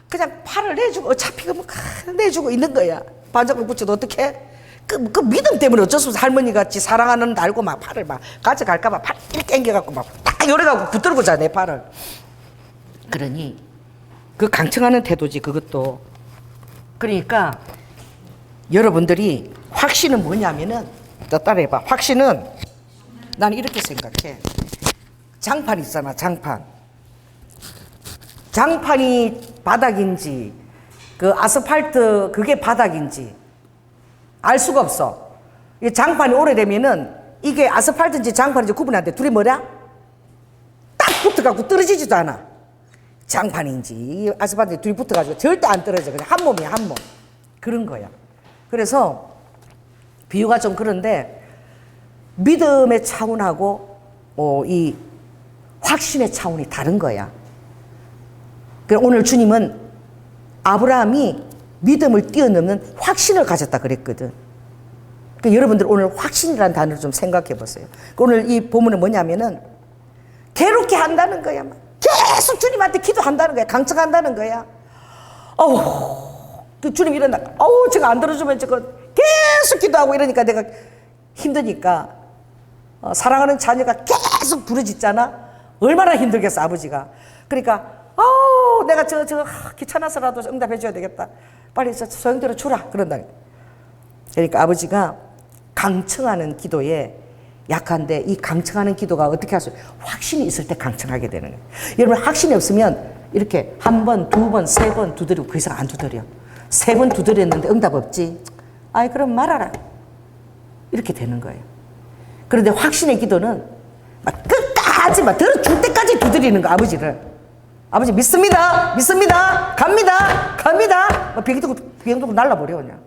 그냥 팔을 내주고 어차피 뭐 내주고 있는 거야. 반짝을 붙여도 어떡해? 그 믿음 때문에 어쩔 수 없어. 할머니 같이 사랑하는 줄 알고 막 팔을 막 가져갈까봐 팔 이렇게 땡겨갖고 막 딱 요래갖고 붙들고 자 내 팔을. 그러니 그 강청하는 태도지 그것도. 그러니까 여러분들이 확신은 뭐냐면은 또 따라해봐. 확신은 나는 이렇게 생각해. 장판 있잖아. 장판이 바닥인지 그 아스팔트 그게 바닥인지 알 수가 없어. 이 장판이 오래되면은 이게 아스팔트인지 장판인지 구분이 안 돼. 둘이 뭐라? 딱 붙어갖고 떨어지지도 않아. 장판인지 아스팔트인지 둘이 붙어가지고 절대 안 떨어져. 그냥 한 몸이야 한 몸. 그런 거야. 그래서 비유가 좀 그런데 믿음의 차원하고 이 확신의 차원이 다른 거야. 오늘 주님은 아브라함이 믿음을 뛰어넘는 확신을 가졌다 그랬거든. 여러분들 오늘 확신이라는 단어를 좀 생각해 보세요. 오늘 이 본문은 뭐냐면은 괴롭게 한다는 거야. 계속 주님한테 기도한다는 거야. 강청한다는 거야. 주님 이런다. 제가 안 들어주면 저거 계속 기도하고 이러니까 내가 힘드니까 사랑하는 자녀가 계속 부르짖잖아. 얼마나 힘들겠어 아버지가. 그러니까 내가 저거 귀찮아서라도 응답해 줘야 되겠다. 빨리 소용돌여 주라 그런다. 그러니까 아버지가 강청하는 기도에 약한데 이 강청하는 기도가 어떻게 하세요? 확신이 있을 때 강청하게 되는 거예요. 여러분 확신이 없으면 이렇게 한 번, 두 번, 세 번 두드리고 그 이상 안 두드려. 세 번 두드렸는데 응답 없지. 아이 그럼 말하라. 이렇게 되는 거예요. 그런데 확신의 기도는 막 끝까지 막 들어줄 때까지 두드리는 거 아버지를. 아버지 믿습니다. 갑니다. 막 비행기 타고 날라버려 그냥.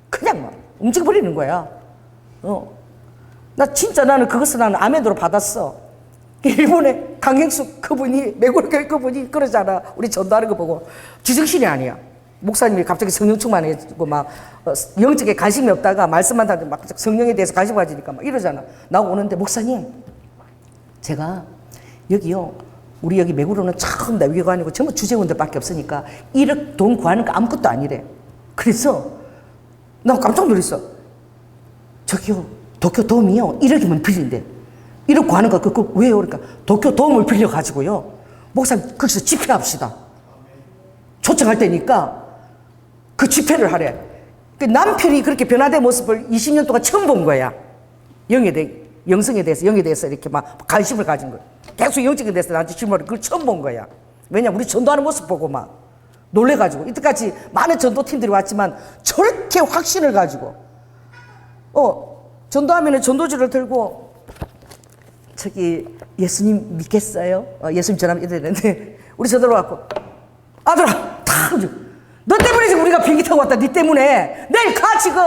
그냥 막 움직여버리는 거야. 나는 그것을 나는 아멘으로 받았어. 일본의 강행숙 그분이 매골교회 그분이 그러잖아. 우리 전도하는 거 보고 지정신이 아니야. 목사님이 갑자기 성령 충만해지고 막 영적에 관심이 없다가 말씀만 하는데 막 성령에 대해서 관심 가지니까 막 이러잖아. 나오고 오는데 목사님 제가 여기요 우리 여기 매구로는 처음 나 위기관이고 전부 주재원들밖에 없으니까 1억 돈 구하는 거 아무것도 아니래. 그래서 나 깜짝 놀랐어. 저기요 도쿄 도움이요 1억이면 빌린대. 1억 구하는 거 그거 왜요? 그러니까 도쿄 도움을 빌려가지고요 목사님 거기서 집회합시다. 초청할 때니까 그 집회를 하래. 그 남편이 그렇게 변화된 모습을 20년 동안 처음 본 거야. 영성에 대해서 영에 대해서 이렇게 막 관심을 가진 거야. 계속 영적에 대해서 나한테 질문을 그걸 처음 본 거야. 왜냐면 우리 전도하는 모습 보고 막 놀래가지고 이때까지 많은 전도팀들이 왔지만 저렇게 확신을 가지고 전도하면은 전도지를 들고 저기 예수님 믿겠어요? 예수님 전하면 이랬는데 우리 전도로 왔고 아들아 너 때문에 지금 우리가 비행기 타고 왔다. 네 때문에 내일 가 지금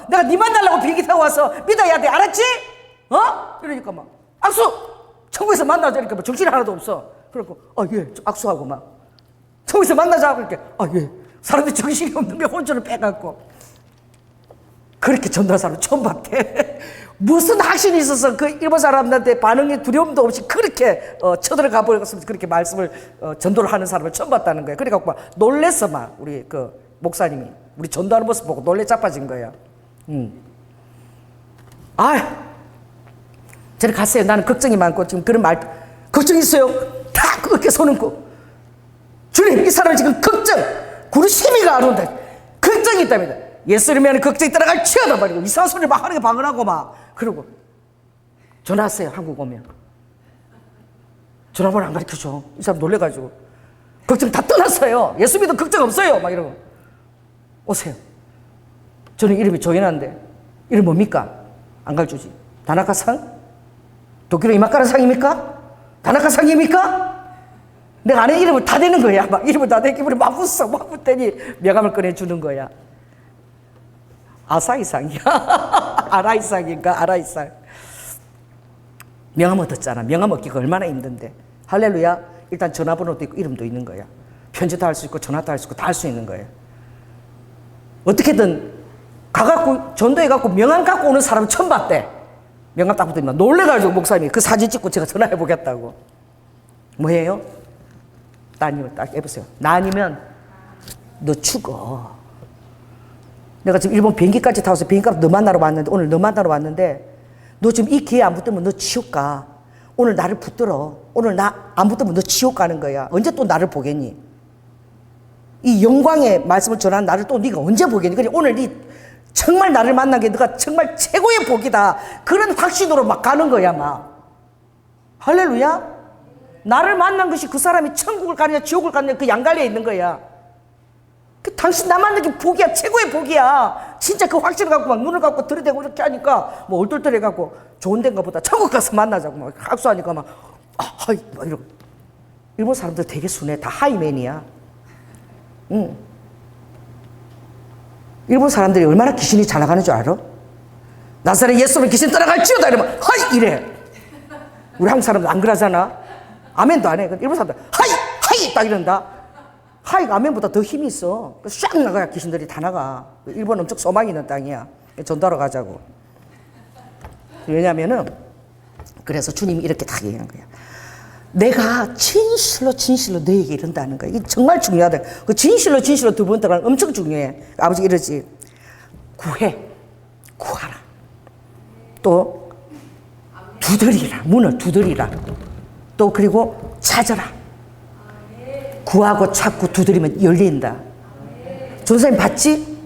내가 네 만나려고 비행기 타고 와서 믿어야 돼. 알았지? 이러니까 막 악수 천국에서 만나자. 그러니까 뭐 정신이 하나도 없어. 그러고 예 악수하고 막 천국에서 만나자. 그렇게 예 사람들이 정신이 없는 게 혼쭐을 빼갖고 그렇게 전도한 사람 처음 봤대. 무슨 확신이 있어서 그 일본 사람들한테 반응이 두려움도 없이 그렇게 쳐들어가 버려서 그렇게 말씀을 전도를 하는 사람을 처음 봤다는 거예요. 그러니까 막 놀랬어 막 우리 그 목사님이 우리 전도하는 모습 보고 놀래 자빠진 거예요. 저리 갔어요. 나는 걱정이 많고 지금 그런 말 걱정 있어요. 다 그렇게 손은고 주님 이 사람은 지금 걱정 구르시미가 안 온다. 걱정이 있답니다. 예수님이면 걱정이 따라갈 치하다 말이고 이상한 소리 막 하는 게 방언하고 막 그러고 전화하세요. 한국 오면 전화번호 안 가르쳐줘. 이 사람 놀래가지고. 걱정 다 떠났어요. 예수 믿어 걱정 없어요. 막 이러고. 오세요. 저는 이름이 조연한데, 이름 뭡니까? 안 가르쳐주지. 다나카상? 도쿄로 이마카라상입니까? 다나카상입니까? 내가 아는 이름을 다 대는 거야. 막 이름을 다 대기분이 막 웃어. 막 웃더니 명함을 꺼내주는 거야. 아사히상이야. 아라이상인가? 아라이상. 명함 얻었잖아. 명함 얻기가 얼마나 힘든데. 할렐루야. 일단 전화번호도 있고 이름도 있는 거야. 편지도 할 수 있고 전화도 할 수 있고 다 할 수 있는 거예요. 어떻게든 가갖고 전도해갖고 명함 갖고 오는 사람 처음 봤대. 명함 딱 붙으면 놀래가지고 목사님이 그 사진 찍고 제가 전화해보겠다고. 뭐예요? 따님을 딱 해보세요. 나 아니면 너 죽어. 내가 지금 일본 비행기까지 타서 비행기값 너 만나러 왔는데, 오늘 너 만나러 왔는데, 너 지금 이 기회 안 붙으면 너 지옥 가. 오늘 나를 붙들어. 오늘 나 안 붙으면 너 지옥 가는 거야. 언제 또 나를 보겠니? 이 영광의 말씀을 전한 나를 또 네가 언제 보겠니? 그래 오늘 네 정말 나를 만난 게 너가 정말 최고의 복이다. 그런 확신으로 막 가는 거야 막. 할렐루야. 나를 만난 것이 그 사람이 천국을 가느냐 지옥을 가느냐 그 양갈래에 있는 거야. 그 당신 나 만난 게 복이야. 최고의 복이야. 진짜 그 확신을 갖고 막 눈을 감고 들이대고 이렇게 하니까 뭐 얼떨떨해갖고 좋은 데인가 보다. 천국 가서 만나자고 막 학수하니까 막 하이 막 이러고. 일본 사람들 되게 순해. 다 하이맨이야. 응. 일본 사람들이 얼마나 귀신이 잘 나가는 줄 알아? 나사렛 예수는 귀신 따라갈지어다 이러면 하이 이래. 우리 한국 사람들 안 그러잖아. 아멘도 안 해. 일본 사람들 하이 하이 딱 이런다. 하이가 아멘보다 더 힘이 있어. 쫙 나가야 귀신들이 다 나가. 일본 엄청 소망이 있는 땅이야. 전도하러 가자고. 왜냐면은 그래서 주님이 이렇게 다 얘기하는 거야. 내가 진실로 너에게 이른다는 거야. 이게 정말 중요하다. 그 진실로 두 번 들어가는 엄청 중요해. 아버지 이러지. 구하라. 또 두드리라. 문을 두드리라. 또 그리고 찾아라. 구하고 찾고 두드리면 열린다. 전사님 봤지?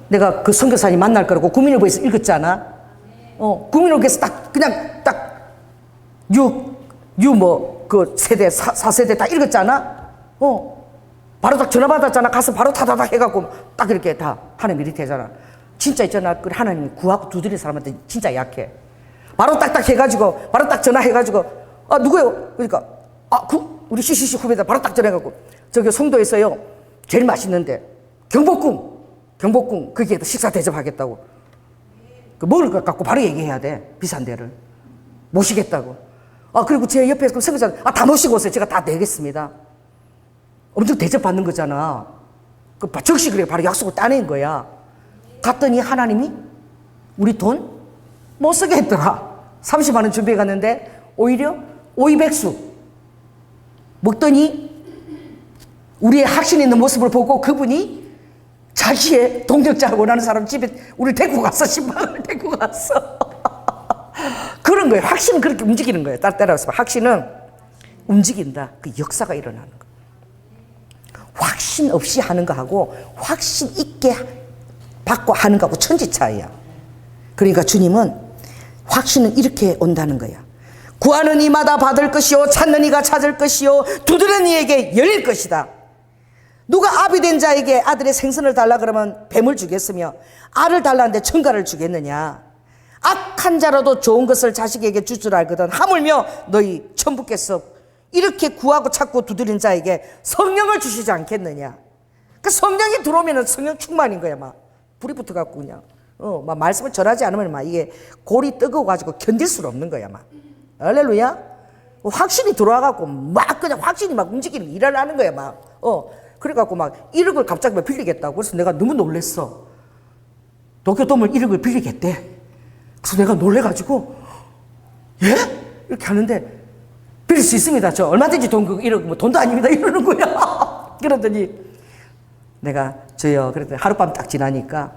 내가 그 선교사님 만날 거라고 국민일보에서 읽었잖아. 국민일보에서 딱 그냥 딱 그 세대 4세대 다 읽었잖아. 바로 딱 전화 받았잖아. 가서 바로 타다닥 해갖고 딱 이렇게 다 하나님 일이 되잖아. 진짜 있잖아. 그 하나님이 구하고 두드리는 사람한테 진짜 약해. 바로 딱딱 해가지고 바로 딱 전화해가지고 누구예요? 그러니까 우리 CCC 후배들 바로 딱 전화해갖고 저기 송도에서요 제일 맛있는데 경복궁 거기에다 식사 대접하겠다고. 그 먹을 것 갖고 바로 얘기해야 돼. 비싼 데를 모시겠다고. 그리고 제 옆에 그 선교사 다 모시고 오세요. 제가 다 내겠습니다. 엄청 대접받는 거잖아. 그 즉시 그래 바로 약속을 따낸 거야. 갔더니 하나님이 우리 돈 못 쓰게 했더라. 30만 원 준비해 갔는데 오히려 오이백숙 먹더니 우리의 확신 있는 모습을 보고 그분이 자기의 동력자하고 나는 사람 집에 우리를 데리고 갔어. 10만 원을 데리고 갔어. 그런 거예요. 확신은 그렇게 움직이는 거예요. 따라서 확신은 움직인다. 그 역사가 일어나는 거예요. 확신 없이 하는 거하고 확신 있게 받고 하는 거하고 천지 차이야. 그러니까 주님은 확신은 이렇게 온다는 거야. 구하는 이마다 받을 것이요 찾는 이가 찾을 것이요 두드리는 이에게 열릴 것이다. 누가 아비 된 자에게 아들의 생선을 달라 그러면 뱀을 주겠으며 알을 달라는데 청가를 주겠느냐. 악한 자라도 좋은 것을 자식에게 줄 줄 알거든 하물며 너희 천부께서 이렇게 구하고 찾고 두드린 자에게 성령을 주시지 않겠느냐. 그 성령이 들어오면 성령 충만인 거야. 막 불이 붙어갖고 그냥 막 말씀을 전하지 않으면 막 이게 골이 뜨거워가지고 견딜 수가 없는 거야. 막 할렐루야. 확신이 들어와갖고 막 그냥 확신이 막 움직이는 일을 하는 거야. 막 그래갖고 막 1억을 갑자기 막 빌리겠다고. 그래서 내가 너무 놀랬어. 도쿄돔을 1억을 빌리겠대. 그래서 내가 놀래가지고 예? 이렇게 하는데 빌릴 수 있습니다. 저 얼마든지 돈 1억 뭐 돈도 아닙니다. 이러는 거야. 그러더니 내가 저요. 그랬더니 하룻밤 딱 지나니까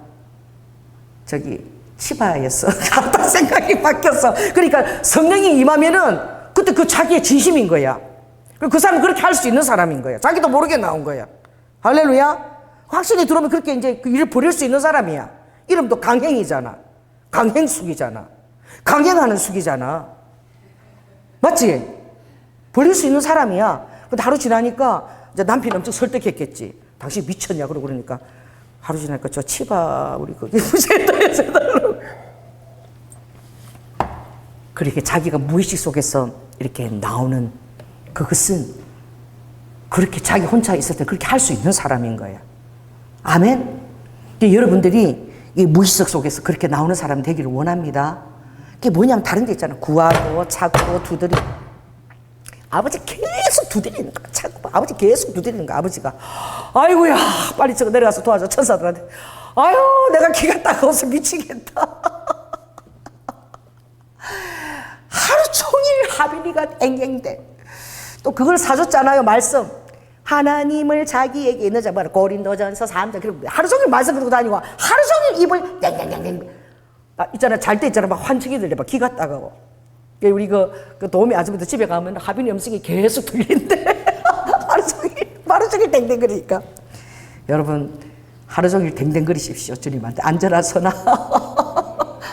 저기 치바였어. 딱 생각이 바뀌었어. 그러니까 성령이 임하면은 그때 그 자기의 진심인 거야. 그 사람은 그렇게 할 수 있는 사람인 거야. 자기도 모르게 나온 거야. 할렐루야. 확신이 들어오면 그렇게 이제 그 일을 벌일 수 있는 사람이야. 이름도 강행이잖아. 강행숙이잖아. 강행하는 숙이잖아. 맞지? 벌릴 수 있는 사람이야. 근데 하루 지나니까 이제 남편이 엄청 설득했겠지. 당신 미쳤냐? 그러니까 하루 지나니까 저 치바 우리 거기 무시했다. 그렇게 자기가 무의식 속에서 이렇게 나오는 그것은 그렇게 자기 혼자 있을 때 그렇게 할 수 있는 사람인 거야. 아멘. 여러분들이 이 무의식 속에서 그렇게 나오는 사람 되기를 원합니다. 그게 뭐냐면 다른 데 있잖아. 구하고 찾고 두드리고. 아버지 계속 두드리는 거야. 찾고 아버지 계속 두드리는 거야. 아버지가 아이고야 빨리 저거 내려가서 도와줘 천사들한테. 아유 내가 기가 따가워서 미치겠다. 하루 종일 하빈이가 앵앵대. 또 그걸 사줬잖아요. 말씀. 하나님을 자기에게 있는 자 고린도전서 3장 그리고 하루 종일 말씀 듣고 다니고 하루 종일 입을 땡땡땡땡. 있잖아 잘 때 있잖아 막 환청이 들려 막 기가 따가워. 우리 그 도우미 아줌마도 집에 가면 하빈이 음성이 계속 들린대. 하루 종일 땡땡거리니까. 여러분 하루 종일 땡땡거리십시오. 주님한테 앉아라서나.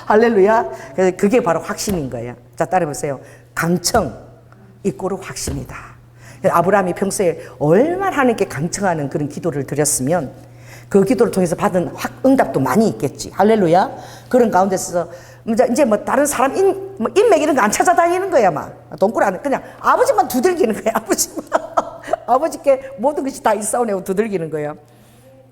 할렐루야. 그래서 그게 바로 확신인 거예요. 자 따라해보세요. 강청 이꼬르 확신이다. 아브라함이 평소에 얼마나 하나님께 강청하는 그런 기도를 드렸으면 그 기도를 통해서 받은 응답도 많이 있겠지. 할렐루야. 그런 가운데서 이제 뭐 다른 사람 인맥 이런 거 안 찾아다니는 거야. 막 돈꾸리 안 그냥 아버지만 두들기는 거야. 아버지만. 아버지께 모든 것이 다 있사오네고 두들기는 거야.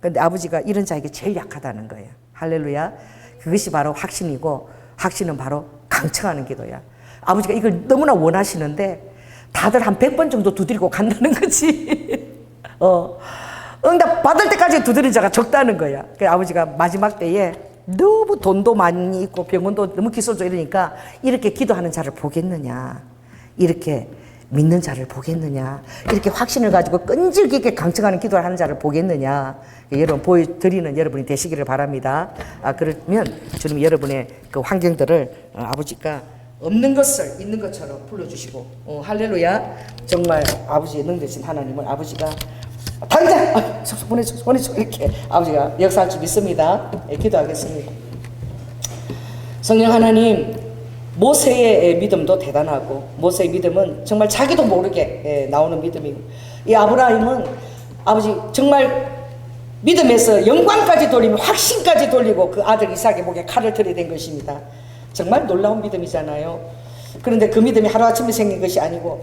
근데 아버지가 이런 자에게 제일 약하다는 거야. 할렐루야. 그것이 바로 확신이고 확신은 바로 강청하는 기도야. 아버지가 이걸 너무나 원하시는데 다들 한 100번 정도 두드리고 간다는 거지. 응답 받을 때까지 두드린 자가 적다는 거야. 그래서 아버지가 마지막 때에 너무 돈도 많이 있고 병원도 너무 기술도 이러니까 이렇게 기도하는 자를 보겠느냐. 이렇게 믿는 자를 보겠느냐. 이렇게 확신을 가지고 끈질기게 강청하는 기도를 하는 자를 보겠느냐. 여러분 보여드리는 여러분이 되시기를 바랍니다. 그러면 주님 여러분의 그 환경들을 아버지가 없는 것을 있는 것처럼 불러주시고 할렐루야. 정말 아버지의 능되신 하나님을 아버지가 당장 보내줘 이렇게 아버지가 역사할 줄 믿습니다. 기도하겠습니다. 성령 하나님, 모세의 믿음도 대단하고 모세의 믿음은 정말 자기도 모르게 나오는 믿음이고 이 아브라함은 아버지 정말 믿음에서 영광까지 돌리며 확신까지 돌리고 그 아들 이삭의 목에 칼을 들이댄 것입니다. 정말 놀라운 믿음이잖아요. 그런데 그 믿음이 하루아침에 생긴 것이 아니고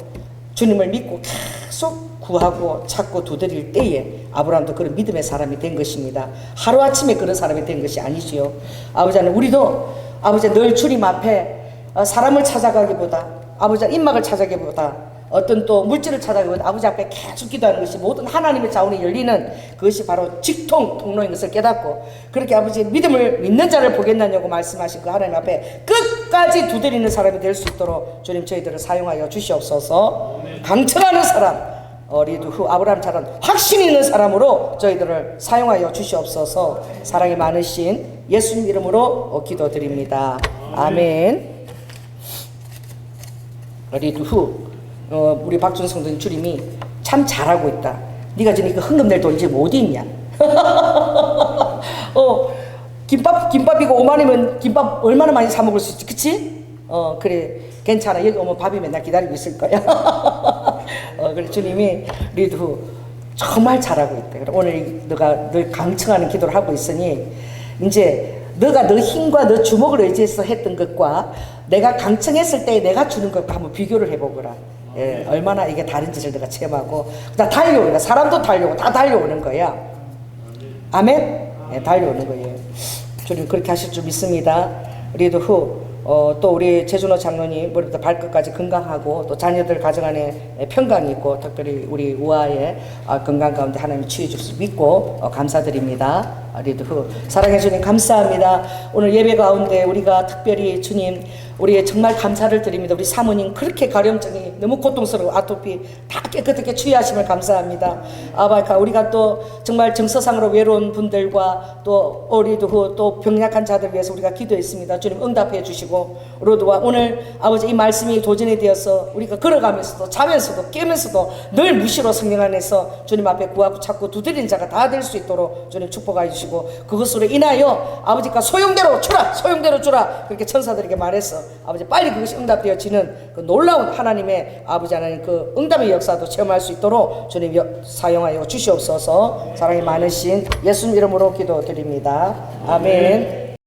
주님을 믿고 계속 구하고 찾고 두드릴 때에 아브라함도 그런 믿음의 사람이 된 것입니다. 하루아침에 그런 사람이 된 것이 아니지요. 아버지 하나님, 우리도 아버지 늘 주님 앞에 사람을 찾아가기보다 아버지 입막을 찾아가기보다 어떤 또 물질을 찾아가기보다 아버지 앞에 계속 기도하는 것이 모든 하나님의 자원이 열리는 그것이 바로 직통 통로인 것을 깨닫고 그렇게 아버지 믿음을 믿는 자를 보겠느냐고 말씀하신 그 하나님 앞에 끝까지 두드리는 사람이 될 수 있도록 주님 저희들을 사용하여 주시옵소서. 강청하는 사람 리드후 아브라함처럼 확신 있는 사람으로 저희들을 사용하여 주시옵소서. 사랑이 많으신 예수님 이름으로 기도드립니다. 아멘. 리드후 우리 박준 성도님 주님이 참 잘하고 있다. 네가 지금 그 헌금 낼 돈 지금 어디 있냐? 김밥이고 5만원이면 김밥 얼마나 많이 사 먹을 수 있지, 그치? 그래 괜찮아. 여기 오면 밥이 맨날 기다리고 있을 거야. 그래 주님이 리드 정말 잘하고 있다. 그래 오늘 너가 늘 강청하는 기도를 하고 있으니 이제 너가 너 힘과 너 주먹을 의지해서 했던 것과 내가 강청했을 때 내가 주는 것과 한번 비교를 해보거라. 예, 얼마나 이게 다른지를 내가 체험하고 다 달려오는 거야. 사람도 달려오고 다 달려오는 거야. 아멘? 예, 달려오는 거예요. 주님 그렇게 하실 줄 믿습니다. 우리도 또 우리 최준호 장로님 머리부터 발끝까지 건강하고 또 자녀들 가정 안에 평강이 있고 특별히 우리 우아의 건강 가운데 하나님 치유해 줄 수 믿고 감사드립니다. 우리도 사랑해 주님 감사합니다. 오늘 예배 가운데 우리가 특별히 주님 우리의 정말 감사를 드립니다. 우리 사모님 그렇게 가려움증이 너무 고통스러워 아토피 다 깨끗하게 치유하심을 감사합니다. 아바카 우리가 또 정말 정서상으로 외로운 분들과 또 우리도 또 병약한 자들 위해서 우리가 기도했습니다. 주님 응답해 주시고 로드와 오늘 아버지 이 말씀이 도전이 되어서 우리가 걸어가면서도 자면서도 깨면서도 늘 무시로 성령 안에서 주님 앞에 구하고 찾고 두드리는 자가 다 될 수 있도록 주님 축복하여 주시옵소서. 주시고 그것으로 인하여 아버지가 소용대로 주라 소용대로 주라 그렇게 천사들에게 말해서 아버지 빨리 그것이 응답되어지는 그 놀라운 하나님의 아버지 하나님 그 응답의 역사도 체험할 수 있도록 주님 사용하여 주시옵소서. 사랑이 많으신 예수님 이름으로 기도드립니다. 아멘.